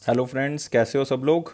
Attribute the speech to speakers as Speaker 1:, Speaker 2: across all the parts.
Speaker 1: Hello friends, कैसे हो सब लोग।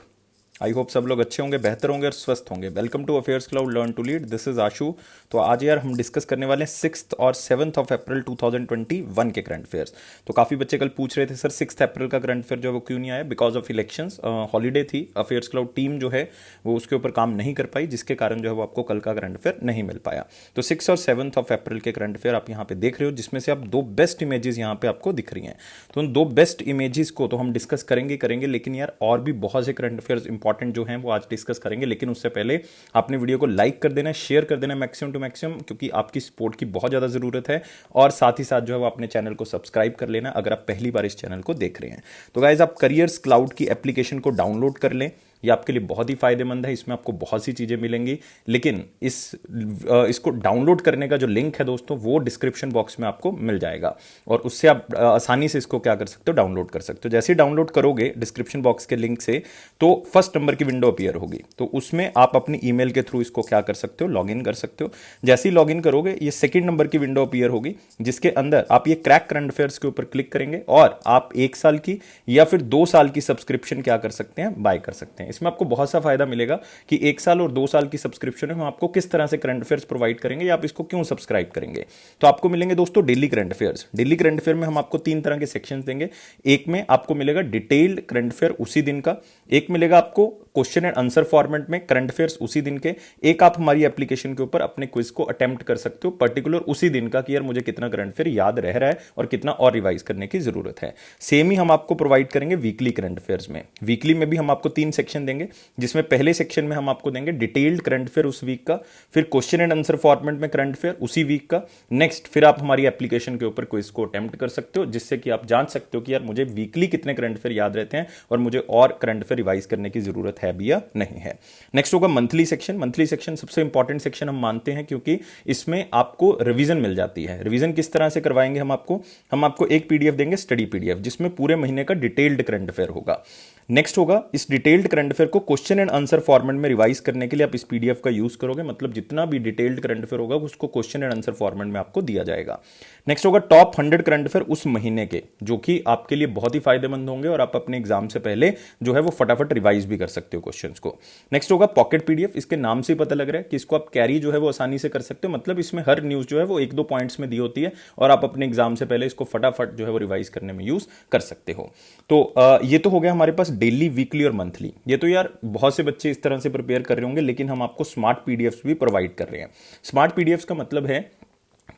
Speaker 1: आई होप सब लोग अच्छे होंगे, बेहतर होंगे और स्वस्थ होंगे। Welcome to affairs cloud learn to lead. This is Ashu. तो आज यार हम डिस्कस करने वाले हैं 6 और 7 अप्रैल 2021 के करंट अफेयर्स। तो काफ़ी बच्चे कल पूछ रहे थे सर 6 अप्रैल का करंट अफेयर जो है वो क्यों नहीं आया। बिकॉज ऑफ इलेक्शंस, हॉलीडे थी। अफेयर्स क्लाउड टीम जो है वो उसके ऊपर काम नहीं कर पाई, जिसके कारण जो है वो आपको कल का करंट अफेयर नहीं मिल पाया। तो 6 और 7 अप्रैल के करंट अफेयर आप यहाँ पे देख रहे हो, जिसमें से आप दो बेस्ट इमेजेस यहाँ पे आपको दिख रही हैं। तो उन दो बेस्ट इमेजेस को तो हम डिस्कस करेंगे, लेकिन यार और भी बहुत से करंट अफेयर्स इंपॉर्टेंट जो हैं वो आज डिस्कस करेंगे। लेकिन उससे पहले आपने वीडियो को लाइक कर देना है, शेयर कर देना है मैक्सिमम टू मैक्सिमम, क्योंकि आपकी सपोर्ट की बहुत ज़्यादा ज़रूरत है। और साथ ही साथ जो है वो अपने चैनल को सब्सक्राइब कर लेना अगर आप पहली बार इस चैनल को देख रहे हैं। तो गाइज, आप करियर्स क्लाउड की एप्लीकेशन को डाउनलोड कर लें। ये आपके लिए बहुत ही फायदेमंद है। इसमें आपको बहुत सी चीज़ें मिलेंगी, लेकिन इसको डाउनलोड करने का जो लिंक है दोस्तों वो डिस्क्रिप्शन बॉक्स में आपको मिल जाएगा। और उससे आप आसानी से इसको क्या कर सकते हो, डाउनलोड कर सकते हो। जैसे ही डाउनलोड करोगे डिस्क्रिप्शन बॉक्स के लिंक से, तो फर्स्ट नंबर की विंडो अपीयर होगी। तो उसमें आप अपनी ईमेल के थ्रू इसको क्या कर सकते हो, लॉगिन कर सकते हो। जैसे ही लॉगिन करोगे ये सेकंड नंबर की विंडो अपीयर होगी, जिसके अंदर आप ये क्रैक करंट अफेयर्स के ऊपर क्लिक करेंगे और आप 1 साल की या फिर 2 साल की सब्सक्रिप्शन क्या कर सकते हैं, बाय कर सकते हैं। इसमें आपको बहुत सा फायदा मिलेगा कि 1 साल और 2 साल की सब्सक्रिप्शन में हम आपको किस तरह से करंट अफेयर्स प्रोवाइड करेंगे या आप इसको क्यों सब्सक्राइब करेंगे। तो आपको मिलेंगे दोस्तों daily current affairs. Daily current affair में हम आपको 3 तरह के सेक्शंस देंगे। एक में आपको मिलेगा डिटेल्ड करंट अफेयर उसी दिन का, एक मिलेगा आपको क्वेश्चन एंड आंसर फॉर्मेट में करंट अफेयर्स उसी दिन के, एक आप हमारी एप्लीकेशन के ऊपर अपने क्विज को अटेम्प्ट कर सकते हो पर्टिकुलर उसी दिन का कि यार मुझे कितना करंट अफेयर याद रह रहा है और कितना और रिवाइज करने की जरूरत है। सेम ही हम आपको प्रोवाइड करेंगे वीकली करंट अफेयर्स में। वीकली में भी हम आपको 3 सेक्शन देंगे, जिसमें पहले सेक्शन में हम आपको देंगे डिटेल्ड करंट अफेयर उस वीक का, फिर क्वेश्चन एंड आंसर फॉर्मेट में करंट अफेयर उसी वीक का, नेक्स्ट फिर आप हमारी एप्लीकेशन के ऊपर क्विज को अटेम्प्ट कर सकते हो, जिससे कि आप जान सकते हो कि यार मुझे वीकली कितने करंट अफेयर याद रहते हैं और मुझे और करंट अफेयर रिवाइज करने की जरूरत है भी या नहीं है। नेक्स्ट होगा मंथली सेक्शन। मंथली सेक्शन सबसे इंपॉर्टेंट सेक्शन हम मानते हैं, क्योंकि इसमें आपको रिवीजन मिल जाती है। रिवीजन किस तरह से करवाएंगे हम आपको एक पीडीएफ देंगे, स्टडी पीडीएफ, जिसमें पूरे महीने का डिटेल्ड करंट अफेयर होगा। नेक्स्ट होगा इस डिटेल्ड करंट अफेयर को क्वेश्चन एंड आंसर फॉर्मेट में रिवाइज करने के लिए आप इस पीडीएफ का यूज करोगे। मतलब जितना भी डिटेल्ड करंट अफेयर होगा उसको क्वेश्चन एंड आंसर फॉर्मेट में आपको दिया जाएगा। नेक्स्ट होगा टॉप 100 करंट अफेयर उस महीने के, जो कि आपके लिए बहुत ही फायदेमंद होंगे और आप अपने एग्जाम से पहले जो है वो फटाफट रिवाइज भी कर सकते हो क्वेश्चंस को। नेक्स्ट होगा पॉकेट पीडीएफ। इसके नाम से ही पता लग रहा है कि इसको आप कैरी जो है वो आसानी से कर सकते हो। मतलब इसमें हर न्यूज जो है वो 1-2 पॉइंट्स में दी होती है और आप अपने एग्जाम से पहले इसको फटाफट जो है वो रिवाइज करने में यूज कर सकते हो। तो ये तो हो गया हमारे पास डेली, वीकली और मंथली। ये तो यार बहुत से बच्चे इस तरह से प्रिपेयर कर रहे होंगे, लेकिन हम आपको स्मार्ट पीडीएफ्स भी प्रोवाइड कर रहे हैं। स्मार्ट पीडीएफ्स का मतलब है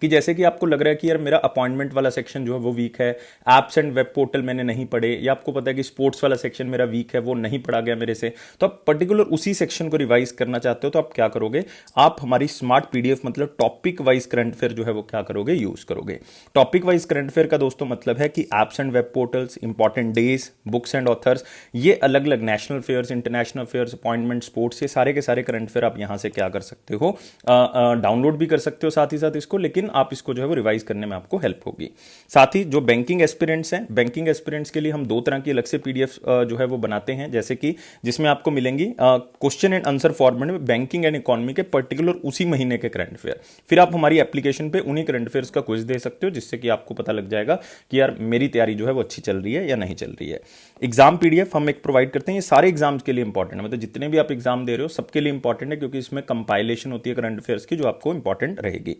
Speaker 1: कि जैसे कि आपको लग रहा है कि यार मेरा अपॉइंटमेंट वाला सेक्शन जो है वो वीक है, एप्स एंड वेब पोर्टल मैंने नहीं पढ़े, या आपको पता है कि स्पोर्ट्स वाला सेक्शन मेरा वीक है, वो नहीं पढ़ा गया मेरे से, तो आप पर्टिकुलर उसी सेक्शन को रिवाइज करना चाहते हो, तो आप क्या करोगे, आप हमारी स्मार्ट पीडीएफ मतलब टॉपिक वाइज करंट अफेयर जो है वो क्या करोगे, यूज करोगे। टॉपिक वाइज करंट अफेयर का दोस्तों मतलब है कि apps and web portals, important days, books and authors, ये अलग अलग national affairs, international affairs, appointment, sports, ये सारे के सारे करंट अफेयर आप यहां से क्या कर सकते हो, डाउनलोड भी कर सकते हो साथ ही साथ इसको, लेकिन आप इसको जो है वो रिवाइज करने में आपको हेल्प होगी। साथ ही जो बैंकिंग एस्पिरेंट्स हैं, बैंकिंग एस्पिरेंट्स के लिए हम 2 तरह की अलग से पीडीएफ जो है वो बनाते हैं, जैसे कि जिसमें आपको मिलेंगी क्वेश्चन एंड आंसर फॉर्मेट में बैंकिंग एंड इकोनॉमी के पर्टिकुलर उसी महीने के करंट अफेयर। फिर आप हमारी एप्लीकेशन पे उन्हीं करंट अफेयर्स का क्विज दे सकते हो, जिससे कि आपको पता लग जाएगा कि यार मेरी तैयारी जो है वो अच्छी चल रही है या नहीं चल रही है। एग्जाम पीडीएफ हम एक प्रोवाइड करते हैं, ये सारे एग्जाम्स के लिए इंपॉर्टेंट है। मतलब जितने भी आप एग्जाम दे रहे हो सबके लिए इंपॉर्टेंट है, क्योंकि इसमें कंपाइलेशन होती है करंट अफेयर्स की जो आपको इंपॉर्टेंट रहेगी।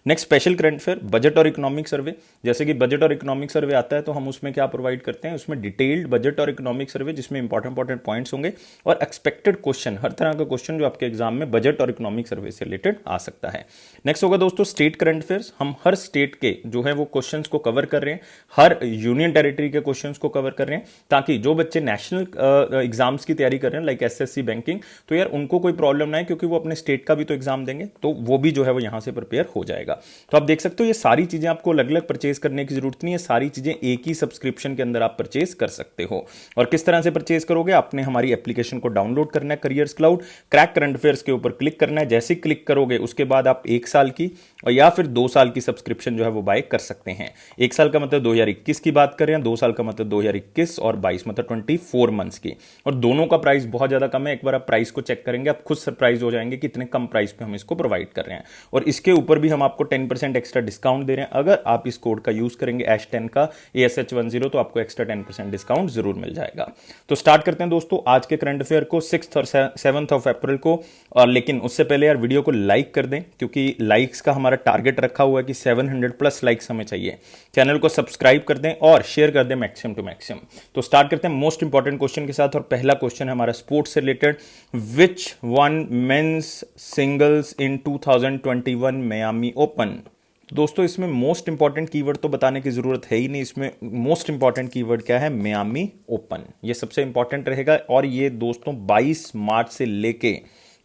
Speaker 1: Next special current affair, budget और इकोनॉमिक सर्वे। जैसे कि बजट और इकोनॉमिक सर्वे आता है तो हम उसमें क्या प्रोवाइड करते हैं, उसमें डिटेल्ड बजट और इकोनॉमिक सर्वे, जिसमें इंपॉर्टेंट पॉइंट्स होंगे और एक्सपेक्टेड क्वेश्चन, हर तरह का क्वेश्चन जो आपके एग्जाम में बजट और इकोनॉमिक सर्वे से रिलेटेड आ सकता है। नेक्स्ट होगा दोस्तों स्टेट करंट अफेयर्स। हम हर स्टेट के जो है वो क्वेश्चंस को कवर कर रहे हैं, हर यूनियन टेरिटरी के क्वेश्चंस को कवर कर रहे हैं, ताकि जो बच्चे नेशनल एग्जाम्स की तैयारी कर रहे हैं लाइक एसएससी, बैंकिंग, तो यार उनको कोई प्रॉब्लम ना है, क्योंकि वो अपने स्टेट का भी तो एग्जाम देंगे, तो वो भी जो है वो यहां से प्रिपेयर हो जाएगा। तो आप देख सकते हो ये सारी चीजें आपको अलग अलग परचेज करने की जरूरत नहीं है, सारी चीजें एक ही सब्सक्रिप्शन के अंदर आप परचेज कर सकते हो। और किस तरह से परचेज करोगे, आपने हमारी एप्लीकेशन को डाउनलोड करना है, careers cloud, crack current affairs के ऊपर क्लिक करना है। जैसे क्लिक करोगे उसके बाद आप 1 साल की और या फिर 2 साल की सब्सक्रिप्शन जो है वो बाय कर सकते हैं। 1 साल का मतलब 2021 की बात कर रहे हैं, 2 साल का मतलब 2021 और 22 मतलब 24 मंथ्स की। और दोनों का प्राइस बहुत ज्यादा कम है। एक बार आप प्राइस को चेक करेंगे आप खुद सरप्राइज हो जाएंगे कि इतने कम प्राइस पे हम इसको प्रोवाइड कर रहे हैं। और इसके ऊपर भी हम आपको 10% 10% एक्स्ट्रा डिस्काउंट दे रहे हैं। अगर आप इस कोड का यूज करेंगे ASH10 का ASH10 तो आपको एक्स्ट्रा 10% डिस्काउंट जरूर मिल जाएगा। तो स्टार्ट करते हैं दोस्तों आज के करंट अफेयर को 6 और 7 ऑफ अप्रैल को। और लेकिन उससे पहले यार वीडियो को लाइक कर दें, क्योंकि लाइक्स का हमारा टारगेट रखा हुआ है कि 700 प्लस लाइक्स हमें चाहिए। चैनल को सब्सक्राइब कर दें और शेयर कर दें मैक्सिमम टू मैक्सिमम। तो स्टार्ट करते हैं मोस्ट इंपॉर्टेंट क्वेश्चन के साथ, और पहला क्वेश्चन है हमारा स्पोर्ट्स से related. Which one men's singles in 2021 Miami open. दोस्तों इसमें मोस्ट इंपॉर्टेंट कीवर्ड तो बताने की जरूरत है ही नहीं, इसमें मोस्ट इंपॉर्टेंट कीवर्ड क्या है, मियामी ओपन। ये सबसे इंपॉर्टेंट रहेगा। और ये दोस्तों 22 मार्च से लेके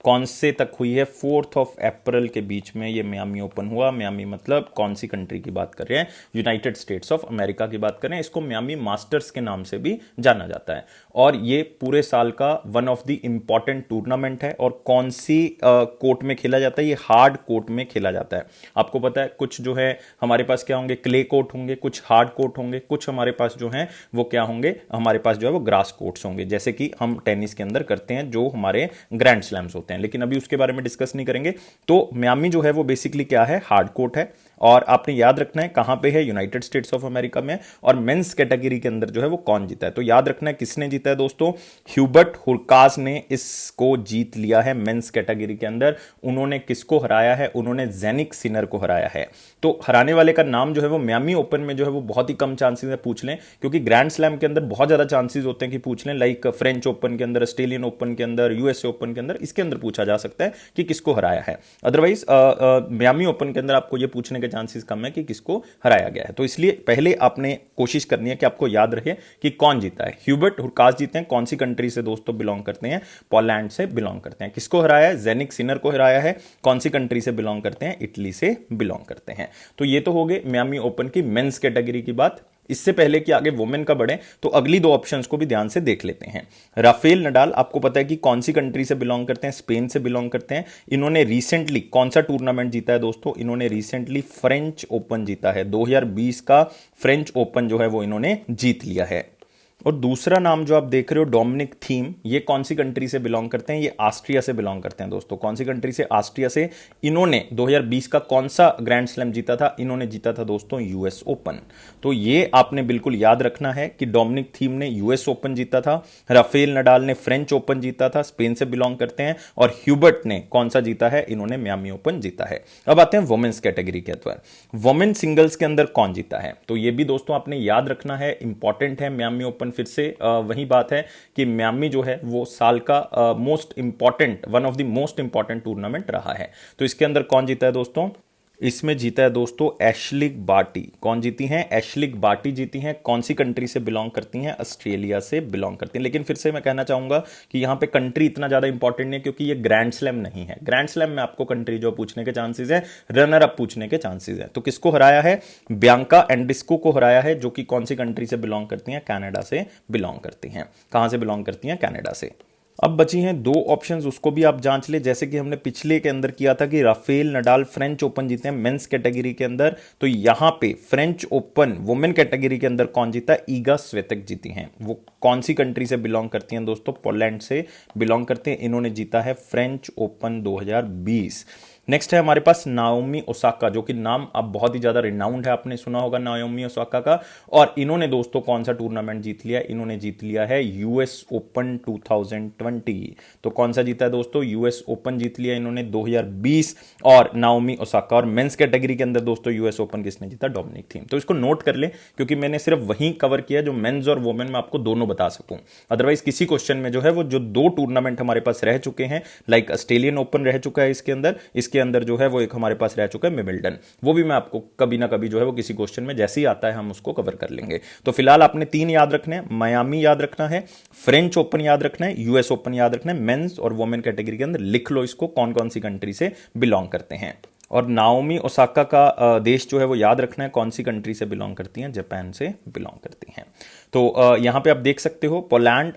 Speaker 1: कौन से तक हुई है, 4 अप्रैल के बीच में ये मियामी ओपन हुआ। मियामी मतलब कौन सी कंट्री की बात कर रहे हैं, यूनाइटेड स्टेट्स ऑफ अमेरिका की बात कर रहे हैं। इसको मियामी मास्टर्स के नाम से भी जाना जाता है। और ये पूरे साल का one of the important tournament है। और कौन सी कोर्ट में खेला जाता है, ये हार्ड कोर्ट में खेला जाता है। आपको पता है कुछ जो है हमारे पास क्या होंगे, क्ले कोर्ट होंगे, कुछ हार्ड कोर्ट होंगे, कुछ हमारे पास जो है वो क्या होंगे, हमारे पास जो है वो ग्रास कोर्ट्स होंगे, जैसे कि हम टेनिस के अंदर करते हैं जो हमारे ग्रैंड स्लैम्स होते हैं। लेकिन अभी उसके बारे में डिस्कस नहीं करेंगे। तो मियामी जो है वो बेसिकली क्या है, हार्ड कोर्ट है। और आपने याद रखना है कहां पे है, यूनाइटेड स्टेट्स ऑफ अमेरिका में। और मेंस कैटेगरी के अंदर जो है वो कौन जीता है, तो याद रखना है किसने जीता है दोस्तों, ह्यूबर्ट हुरकाज ने इसको जीत लिया है मेंस कैटेगरी के अंदर। उन्होंने किसको हराया है, उन्होंने जेनिक सिनर को हराया है। तो हराने वाले का नाम जो है वो मियामी ओपन में जो है वो बहुत ही कम चांसेस है पूछ लें, क्योंकि ग्रैंड स्लैम के अंदर बहुत ज्यादा चांसेस होते हैं कि पूछ लें, लाइक फ्रेंच ओपन के अंदर, ऑस्ट्रेलियन ओपन के अंदर, यूएसए ओपन के अंदर, इसके अंदर पूछा जा सकता है कि किसको हराया है। अदरवाइज मियामी ओपन के अंदर आपको ये पूछने के चांसेस कम है कि किसको हराया गया है। तो इसलिए पहले आपने कोशिश करनी है कि आपको याद रहे कि कौन जीता है। ह्यूबर्ट हुरकाज जीते हैं, कौन सी कंट्री से दोस्तों बिलोंग करते हैं, पोलैंड से बिलोंग करते हैं। किसको हराया है, जेनिक सिनर को हराया है। कौन सी कंट्री से बिलोंग करते हैं, इटली से बिलोंग करते हैं। तो ये तो हो गए मियामी ओपन की मेंस कैटेगरी की बात। इससे पहले कि आगे वुमेन का बढ़े तो अगली दो ऑप्शंस को भी ध्यान से देख लेते हैं। राफेल नडाल, आपको पता है कि कौन सी कंट्री से बिलोंग करते हैं, स्पेन से बिलोंग करते हैं। इन्होंने रिसेंटली कौन सा टूर्नामेंट जीता है दोस्तों, इन्होंने रिसेंटली फ्रेंच ओपन जीता है। 2020 का फ्रेंच ओपन जो है वो इन्होंने जीत लिया है। और दूसरा नाम जो आप देख रहे हो, डोमिनिक थीम, ये कौन सी कंट्री से बिलोंग करते हैं, ये ऑस्ट्रिया से बिलोंग करते हैं दोस्तों। कौन सी कंट्री से, ऑस्ट्रिया से। इन्होंने 2020 का कौन सा ग्रैंड स्लैम जीता था, इन्होंने जीता था दोस्तों यूएस ओपन। तो ये आपने बिल्कुल याद रखना है कि डोमिनिक थीम ने यूएस ओपन जीता था, राफेल नडाल ने फ्रेंच ओपन जीता था, स्पेन से बिलोंग करते हैं। और ह्यूबर्ट ने कौन सा जीता है, इन्होंने मियामी ओपन जीता है। अब आते हैं वुमेन्स कैटेगरी के अंदर। वुमेन सिंगल्स के अंदर कौन जीता है, तो ये भी दोस्तों आपने याद रखना है, इंपॉर्टेंट है मियामी ओपन। फिर से वही बात है कि मियामी जो है वो साल का most important, one of the most important tournament रहा है। तो इसके अंदर कौन जीता है दोस्तों, इसमें जीता है दोस्तों एशलिक बार्टी। कौन जीती हैं, एशलिक बार्टी जीती हैं। कौन सी कंट्री से बिलोंग करती हैं, ऑस्ट्रेलिया से बिलोंग करती हैं। लेकिन फिर से मैं कहना चाहूंगा कि यहां पे कंट्री इतना ज्यादा इंपॉर्टेंट नहीं है, क्योंकि ये ग्रैंड स्लैम नहीं है। ग्रैंड स्लैम में आपको कंट्री जो पूछने के चांसेस है, रनर अप पूछने के चांसेस है। तो किसको हराया है, बियांका एंड्रिस्को को हराया है, जो कि कौन सी कंट्री से बिलोंग करती हैं, कनाडा से बिलोंग करती हैं। कहां से बिलोंग करती हैं, कनाडा से। अब बची हैं दो ऑप्शंस, उसको भी आप जांच ले। जैसे कि हमने पिछले के अंदर किया था कि राफेल नडाल फ्रेंच ओपन जीते हैं मेंस कैटेगरी के अंदर, तो यहां पे फ्रेंच ओपन वुमेन कैटेगरी के अंदर कौन जीता, ईगा स्वेतेक जीती हैं। वो कौन सी कंट्री से बिलोंग करती हैं दोस्तों, पोलैंड से बिलोंग करते हैं। इन्होंने जीता है फ्रेंच ओपन 2020। नेक्स्ट है हमारे पास नाओमी ओसाका, जो कि नाम अब बहुत ही ज्यादा रिनाउंड है, आपने सुना होगा नाओमी ओसाका का। और इन्होंने दोस्तों कौन सा टूर्नामेंट जीत लिया, इन्होंने जीत लिया है यूएस ओपन 2020। तो कौन सा जीता है दोस्तों, यूएस ओपन जीत लिया इन्होंने 2020। और नाओमी ओसाका। और मेंस कैटेगरी के अंदर दोस्तों यूएस ओपन किसने जीता, डोमिनिक थीम। तो इसको नोट कर ले, क्योंकि मैंने सिर्फ वही कवर किया जो मेंस और वुमेन में आपको दोनों बता सकूं। अदरवाइज किसी क्वेश्चन में जो है वो जो दो टूर्नामेंट हमारे पास रह चुके हैं, लाइक ऑस्ट्रेलियन ओपन रह चुका है इसके अंदर, इसके अंदर जो है वो एक हमारे पास रह चुका है विंबलडन। वो भी मैं आपको कभी ना कभी जो है वो किसी क्वेश्चन में जैसे ही आता है हम उसको कवर कर लेंगे। तो फिलहाल आपने तीन याद रखने हैं, मियामी याद रखना है, फ्रेंच ओपन याद रखना है, यूएस ओपन याद रखना है। मेंस और वुमेन कैटेगरी के अंदर लिख लो इसको, कौन कौन सी कंट्री से बिलोंग करते हैं। और नाओमी ओसाका का देश जो है वो याद रखना है, कौन सी कंट्री से बिलोंग करती हैं, जापान से बिलोंग करती हैं। तो यहां पे आप देख सकते हो पोलैंड,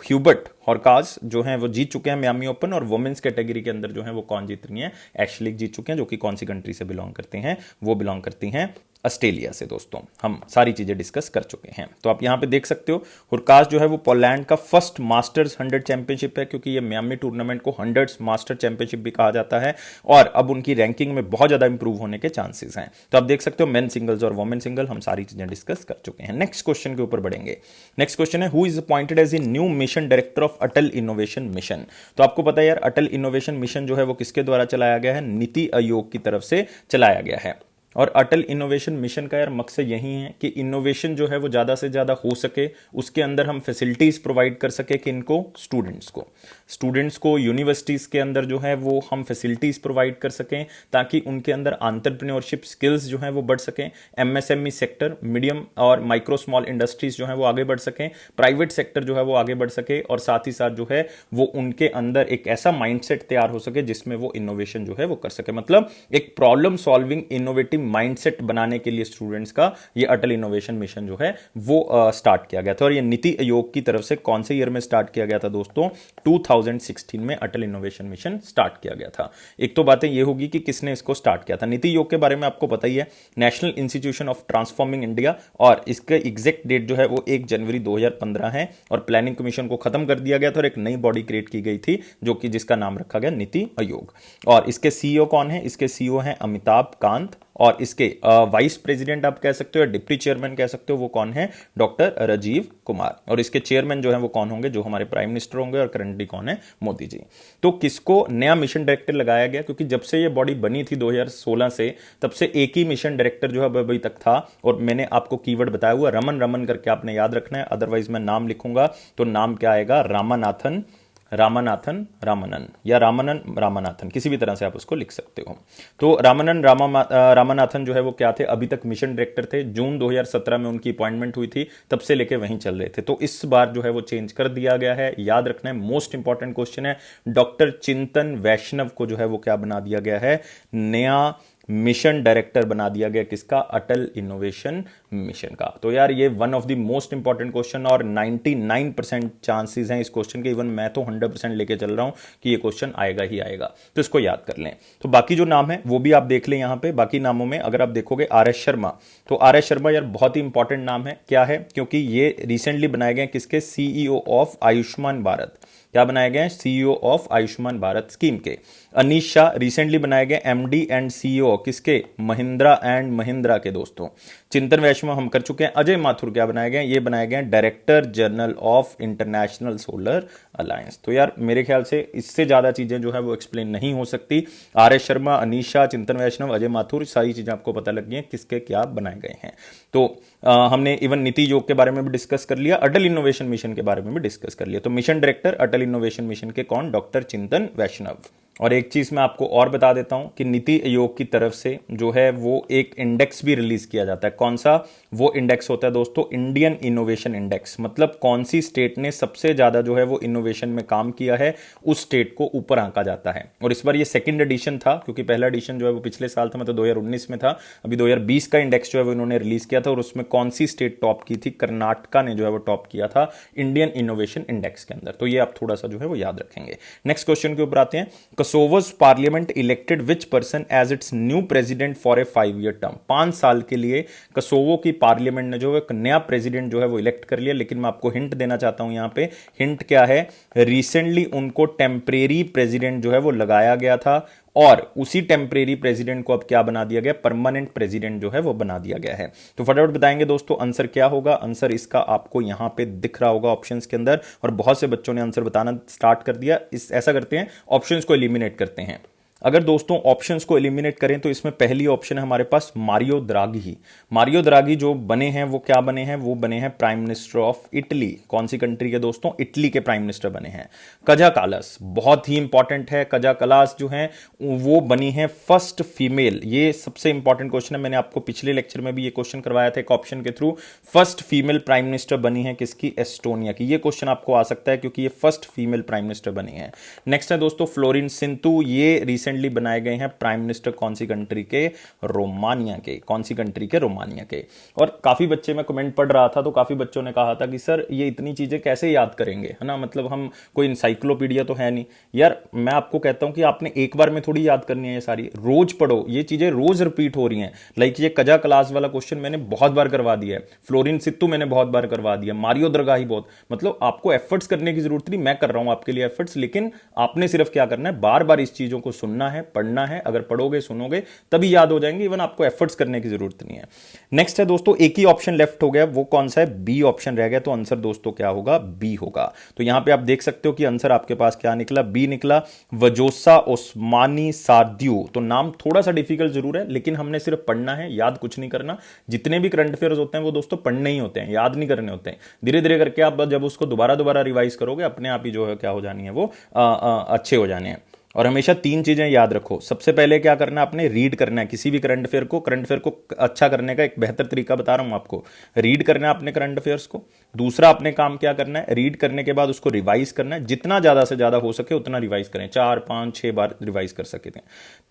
Speaker 1: ह्यूबर्ट हुरकाज जो हैं वो जीत चुके हैं मियामी ओपन। और वुमेन्स कैटेगरी के अंदर जो है वो कौन जीत रही हैं, एशलिक जीत चुके हैं, जो कि कौन सी कंट्री से बिलोंग करते हैं, वो बिलोंग करती हैं ऑस्ट्रेलिया से दोस्तों। हम सारी चीजें डिस्कस कर चुके हैं। तो आप यहां पे देख सकते हो हुरकाज जो है वो पोलैंड का फर्स्ट मास्टर्स 100 चैंपियनशिप है, क्योंकि ये मियामी टूर्नामेंट को 100 मास्टर चैंपियनशिप भी कहा जाता है और अब उनकी रैंकिंग में बहुत ज्यादा इंप्रूव होने के चांसेस हैं। तो आप देख सकते हो मेन सिंगल्स और वोमेन सिंगल हम सारी चीजें डिस्कस कर चुके हैं। नेक्स्ट क्वेश्चन के ऊपर बढ़ेंगे। नेक्स्ट क्वेश्चन है who is appointed as a new mission director of Atal innovation mission. तो आपको पता है यार अटल इनोवेशन मिशन जो है वो किसके द्वारा चलाया गया है, नीति आयोग की तरफ से चलाया गया है। और अटल इनोवेशन मिशन का यार मकसद यही है कि इनोवेशन जो है वो ज़्यादा से ज़्यादा हो सके, उसके अंदर हम फैसिलिटीज़ प्रोवाइड कर सके किनको, स्टूडेंट्स को यूनिवर्सिटीज़ के अंदर जो है वो हम फैसिलिटीज़ प्रोवाइड कर सकें ताकि उनके अंदर एंटरप्रेन्योरशिप स्किल्स जो हैं वो बढ़ सकें, एमएसएमई सेक्टर, मीडियम और माइक्रो स्मॉल इंडस्ट्रीज जो है वो आगे बढ़ सकें, प्राइवेट सेक्टर जो है वो आगे बढ़ सके और साथ ही साथ जो है वो उनके अंदर एक ऐसा माइंडसेट तैयार हो सके जिसमें वो इनोवेशन जो है वो कर सके। मतलब एक प्रॉब्लम सॉल्विंग इनोवेटिव माइंडसेट बनाने के लिए स्टूडेंट्स का ये अटल इनोवेशन मिशन जो है वो स्टार्ट किया गया था। और ये नीति आयोग की तरफ से कौन से ईयर में स्टार्ट किया गया था दोस्तों, 2016 में अटल इनोवेशन मिशन स्टार्ट किया गया था। एक तो बातें ये होगी कि किसने इसको स्टार्ट किया था। नीति आयोग के बारे में आपको पता ही है, national institution of transforming India, और इसका एग्जैक्ट डेट जो है वो 1 जनवरी 2015 है और प्लानिंग कमीशन को खत्म कर दिया गया था और एक नई बॉडी क्रिएट की गई थी जो कि जिसका नाम रखा गया नीति आयोग। और इसके सीईओ कौन है, इसके सीईओ हैं अमिताभ कांत, और इसके वाइस प्रेसिडेंट आप कह सकते हो या डिप्टी चेयरमैन कह सकते हो वो कौन है, डॉक्टर राजीव कुमार। और इसके चेयरमैन जो है वो कौन होंगे, जो हमारे प्राइम मिनिस्टर होंगे और करंटली कौन है, मोदी जी। तो किसको नया मिशन डायरेक्टर लगाया गया, क्योंकि जब से ये बॉडी बनी थी 2016 से, तब से एक ही मिशन डायरेक्टर जो है अभी तक था। और मैंने आपको कीवर्ड बताया हुआ रमन रमन करके आपने याद रखना है, अदरवाइज मैं नाम लिखूंगा तो नाम क्या आएगा, रामानाथन रामनन या रामानाथन, किसी भी तरह से आप उसको लिख सकते हो। तो रामानाथन जो है वो क्या थे, अभी तक मिशन डायरेक्टर थे। जून 2017 में उनकी अपॉइंटमेंट हुई थी, तब से लेके वहीं चल रहे थे। तो इस बार जो है वो चेंज कर दिया गया है, याद रखना है, मोस्ट इंपॉर्टेंट क्वेश्चन है। डॉक्टर चिंतन वैष्णव को जो है वो क्या बना दिया गया है, नया मिशन डायरेक्टर बना दिया गया, किसका, अटल इनोवेशन मिशन का। तो यार ये one of the most important question और 99% चांसेस हैं इस क्वेश्चन के, इवन मैं तो 100% लेके चल रहा हूं कि ये क्वेश्चन आएगा ही आएगा। तो इसको याद कर लें। तो बाकी जो नाम है वो भी आप देख लें यहां पे। बाकी नामों में अगर आप देखोगे आर.एस. शर्मा, तो आर.एस. शर्मा यार बहुत ही इंपॉर्टेंट नाम है। क्या है, क्योंकि ये रिसेंटली बनाए गए किसके, सीईओ ऑफ आयुष्मान भारत। क्या बनाए गए, CEO of Ayushman Bharat scheme के। अनीश शाह रिसेंटली बनाए गए एमडी एंड सीईओ किसके, महिंद्रा एंड महिंद्रा के दोस्तों। चिंतन वैष्णव हम कर चुके हैं। अजय माथुर क्या बनाए गए, ये बनाए गए director general of international solar alliance. तो यार मेरे ख्याल से इससे ज्यादा चीजें जो है वो एक्सप्लेन नहीं हो सकती। आर.एस. शर्मा, अनीश शाह, चिंतन वैष्णव, अजय माथुर, सारी चीजें आपको पता लग गई हैं किसके क्या बनाए गए हैं। तो हमने इवन नीति आयोग के बारे में भी डिस्कस कर लिया, अटल इनोवेशन मिशन के बारे में भी डिस्कस कर लिया। तो मिशन डायरेक्टर अटल इनोवेशन मिशन के कौन, डॉक्टर चिंतन वैष्णव। और एक चीज मैं आपको और बता देता हूं कि नीति आयोग की तरफ से जो है वो एक इंडेक्स भी रिलीज किया जाता है। कौन सा, वो इंडेक्स होता है दोस्तों इंडियन इनोवेशन इंडेक्स। मतलब कौन सी स्टेट ने सबसे ज्यादा जो है वो इनोवेशन में काम किया है, उस स्टेट को ऊपर आंका जाता है। और इस बार ये सेकंड एडिशन था, क्योंकि पहला एडिशन जो है वो पिछले साल था, मतलब 2019 में था। अभी 2020 का इंडेक्स जो है वो इन्होंने रिलीज किया था और उसमें कौन सी स्टेट टॉप की थी, कर्नाटका ने जो है वो टॉप किया था इंडियन इनोवेशन इंडेक्स के अंदर। तो ये आप थोड़ा सा जो है वो याद रखेंगे। नेक्स्ट क्वेश्चन के ऊपर आते हैं। Kosovo's parliament elected which person as its new president for a 5-year term। 5 साल के लिए कसोवो की पार्लियामेंट ने जो है एक नया प्रेसिडेंट जो है वो इलेक्ट कर लिया। लेकिन मैं आपको हिंट देना चाहता हूं यहां पे, हिंट क्या है, रिसेंटली उनको टेम्परेरी प्रेसिडेंट जो है वो लगाया गया था और उसी टेम्परेरी प्रेसिडेंट को अब क्या बना दिया गया, परमानेंट प्रेसिडेंट जो है वो बना दिया गया है। तो फटाफट बताएंगे दोस्तों आंसर क्या होगा। आंसर इसका आपको यहां पे दिख रहा होगा ऑप्शंस के अंदर, और बहुत से बच्चों ने आंसर बताना स्टार्ट कर दिया। ऐसा करते हैं, ऑप्शंस को एलिमिनेट करते हैं। अगर दोस्तों ऑप्शंस को एलिमिनेट करें तो इसमें पहली ऑप्शन है हमारे पास मारियो द्रागी। मारियो द्रागी जो बने हैं वो क्या बने हैं, वो बने हैं प्राइम मिनिस्टर ऑफ इटली। कौन सी कंट्री के दोस्तों, इटली के प्राइम मिनिस्टर बने हैं। कजा कालस बहुत ही इंपॉर्टेंट है। कजा कालस जो है वो बनी है फर्स्ट फीमेल। ये सबसे इंपॉर्टेंट क्वेश्चन है, मैंने आपको पिछले लेक्चर में भी ये क्वेश्चन करवाया था एक ऑप्शन के through. First female prime minister बनी है किसकी, एस्टोनिया की। ये क्वेश्चन आपको आ सकता है क्योंकि ये फर्स्ट फीमेल प्राइम मिनिस्टर बनी है। नेक्स्ट है दोस्तों फ्लोरिन सिंतु। ये रिसेंट रिसेंटली बनाए गए हैं प्राइम मिनिस्टर कौन सी कंट्री के? रोमानिया के। कौन सी कंट्री के? रोमानिया के। और काफी बच्चे, मैं कमेंट पढ़ रहा था तो काफी बच्चों ने कहा था कि सर ये इतनी चीजें कैसे याद करेंगे, है ना, मतलब हम कोई इंसाइक्लोपीडिया तो है नहीं। यार मैं आपको कहता हूं कि आपने एक बार में थोड़ी याद करनी है, ये सारी रोज पढ़ो, ये चीजें रोज रिपीट हो रही हैं। लाइक ये कजा क्लास वाला क्वेश्चन मैंने बहुत बार करवा दिया है, फ्लोरिन सित्तू मैंने बहुत बार करवा दिया, मारियो दरगाही बहुत, मतलब आपको एफर्ट्स करने की जरूरत नहीं, मैं कर रहा हूं आपके लिए एफर्ट्स, लेकिन आपने सिर्फ क्या करना है, बार बार इस चीजों को सुनना है, पढ़ना है। अगर पढ़ोगे सुनोगे तभी याद हो जाएंगे, इवन आपको एफर्ट्स करने की जरूरत नहीं है। नेक्स्ट है दोस्तों, एक ही ऑप्शन लेफ्ट हो गया, वो कौन सा है? बी ऑप्शन रह गया, तो आंसर दोस्तों क्या होगा? बी होगा। तो यहां पे आप देख सकते हो कि आंसर आपके पास क्या निकला? बी निकला, वजोसा ओस्मानी सार्दियो। तो नाम थोड़ा सा डिफिकल्ट जरूर है, लेकिन हमने सिर्फ पढ़ना है, याद कुछ नहीं करना। जितने भी करंट अफेयर्स होते हैं वो दोस्तों पढ़ने ही होते हैं, याद नहीं करने होते हैं। धीरे धीरे करके आप जब उसको दोबारा दोबारा रिवाइज करोगे, अपने आप ही जो है क्या हो जानी है, वो अच्छे हो जाने हैं। और हमेशा तीन चीजें याद रखो। सबसे पहले क्या करना है, आपने रीड करना है किसी भी करंट अफेयर को। करंट अफेयर को अच्छा करने का एक बेहतर तरीका बता रहा हूं आपको, रीड करना है अपने करंट अफेयर्स को। दूसरा आपने काम क्या करना है, रीड करने के बाद उसको रिवाइज करना है, जितना ज्यादा से ज्यादा हो सके उतना रिवाइज करें, 4 5 6 बार रिवाइज कर सके थे।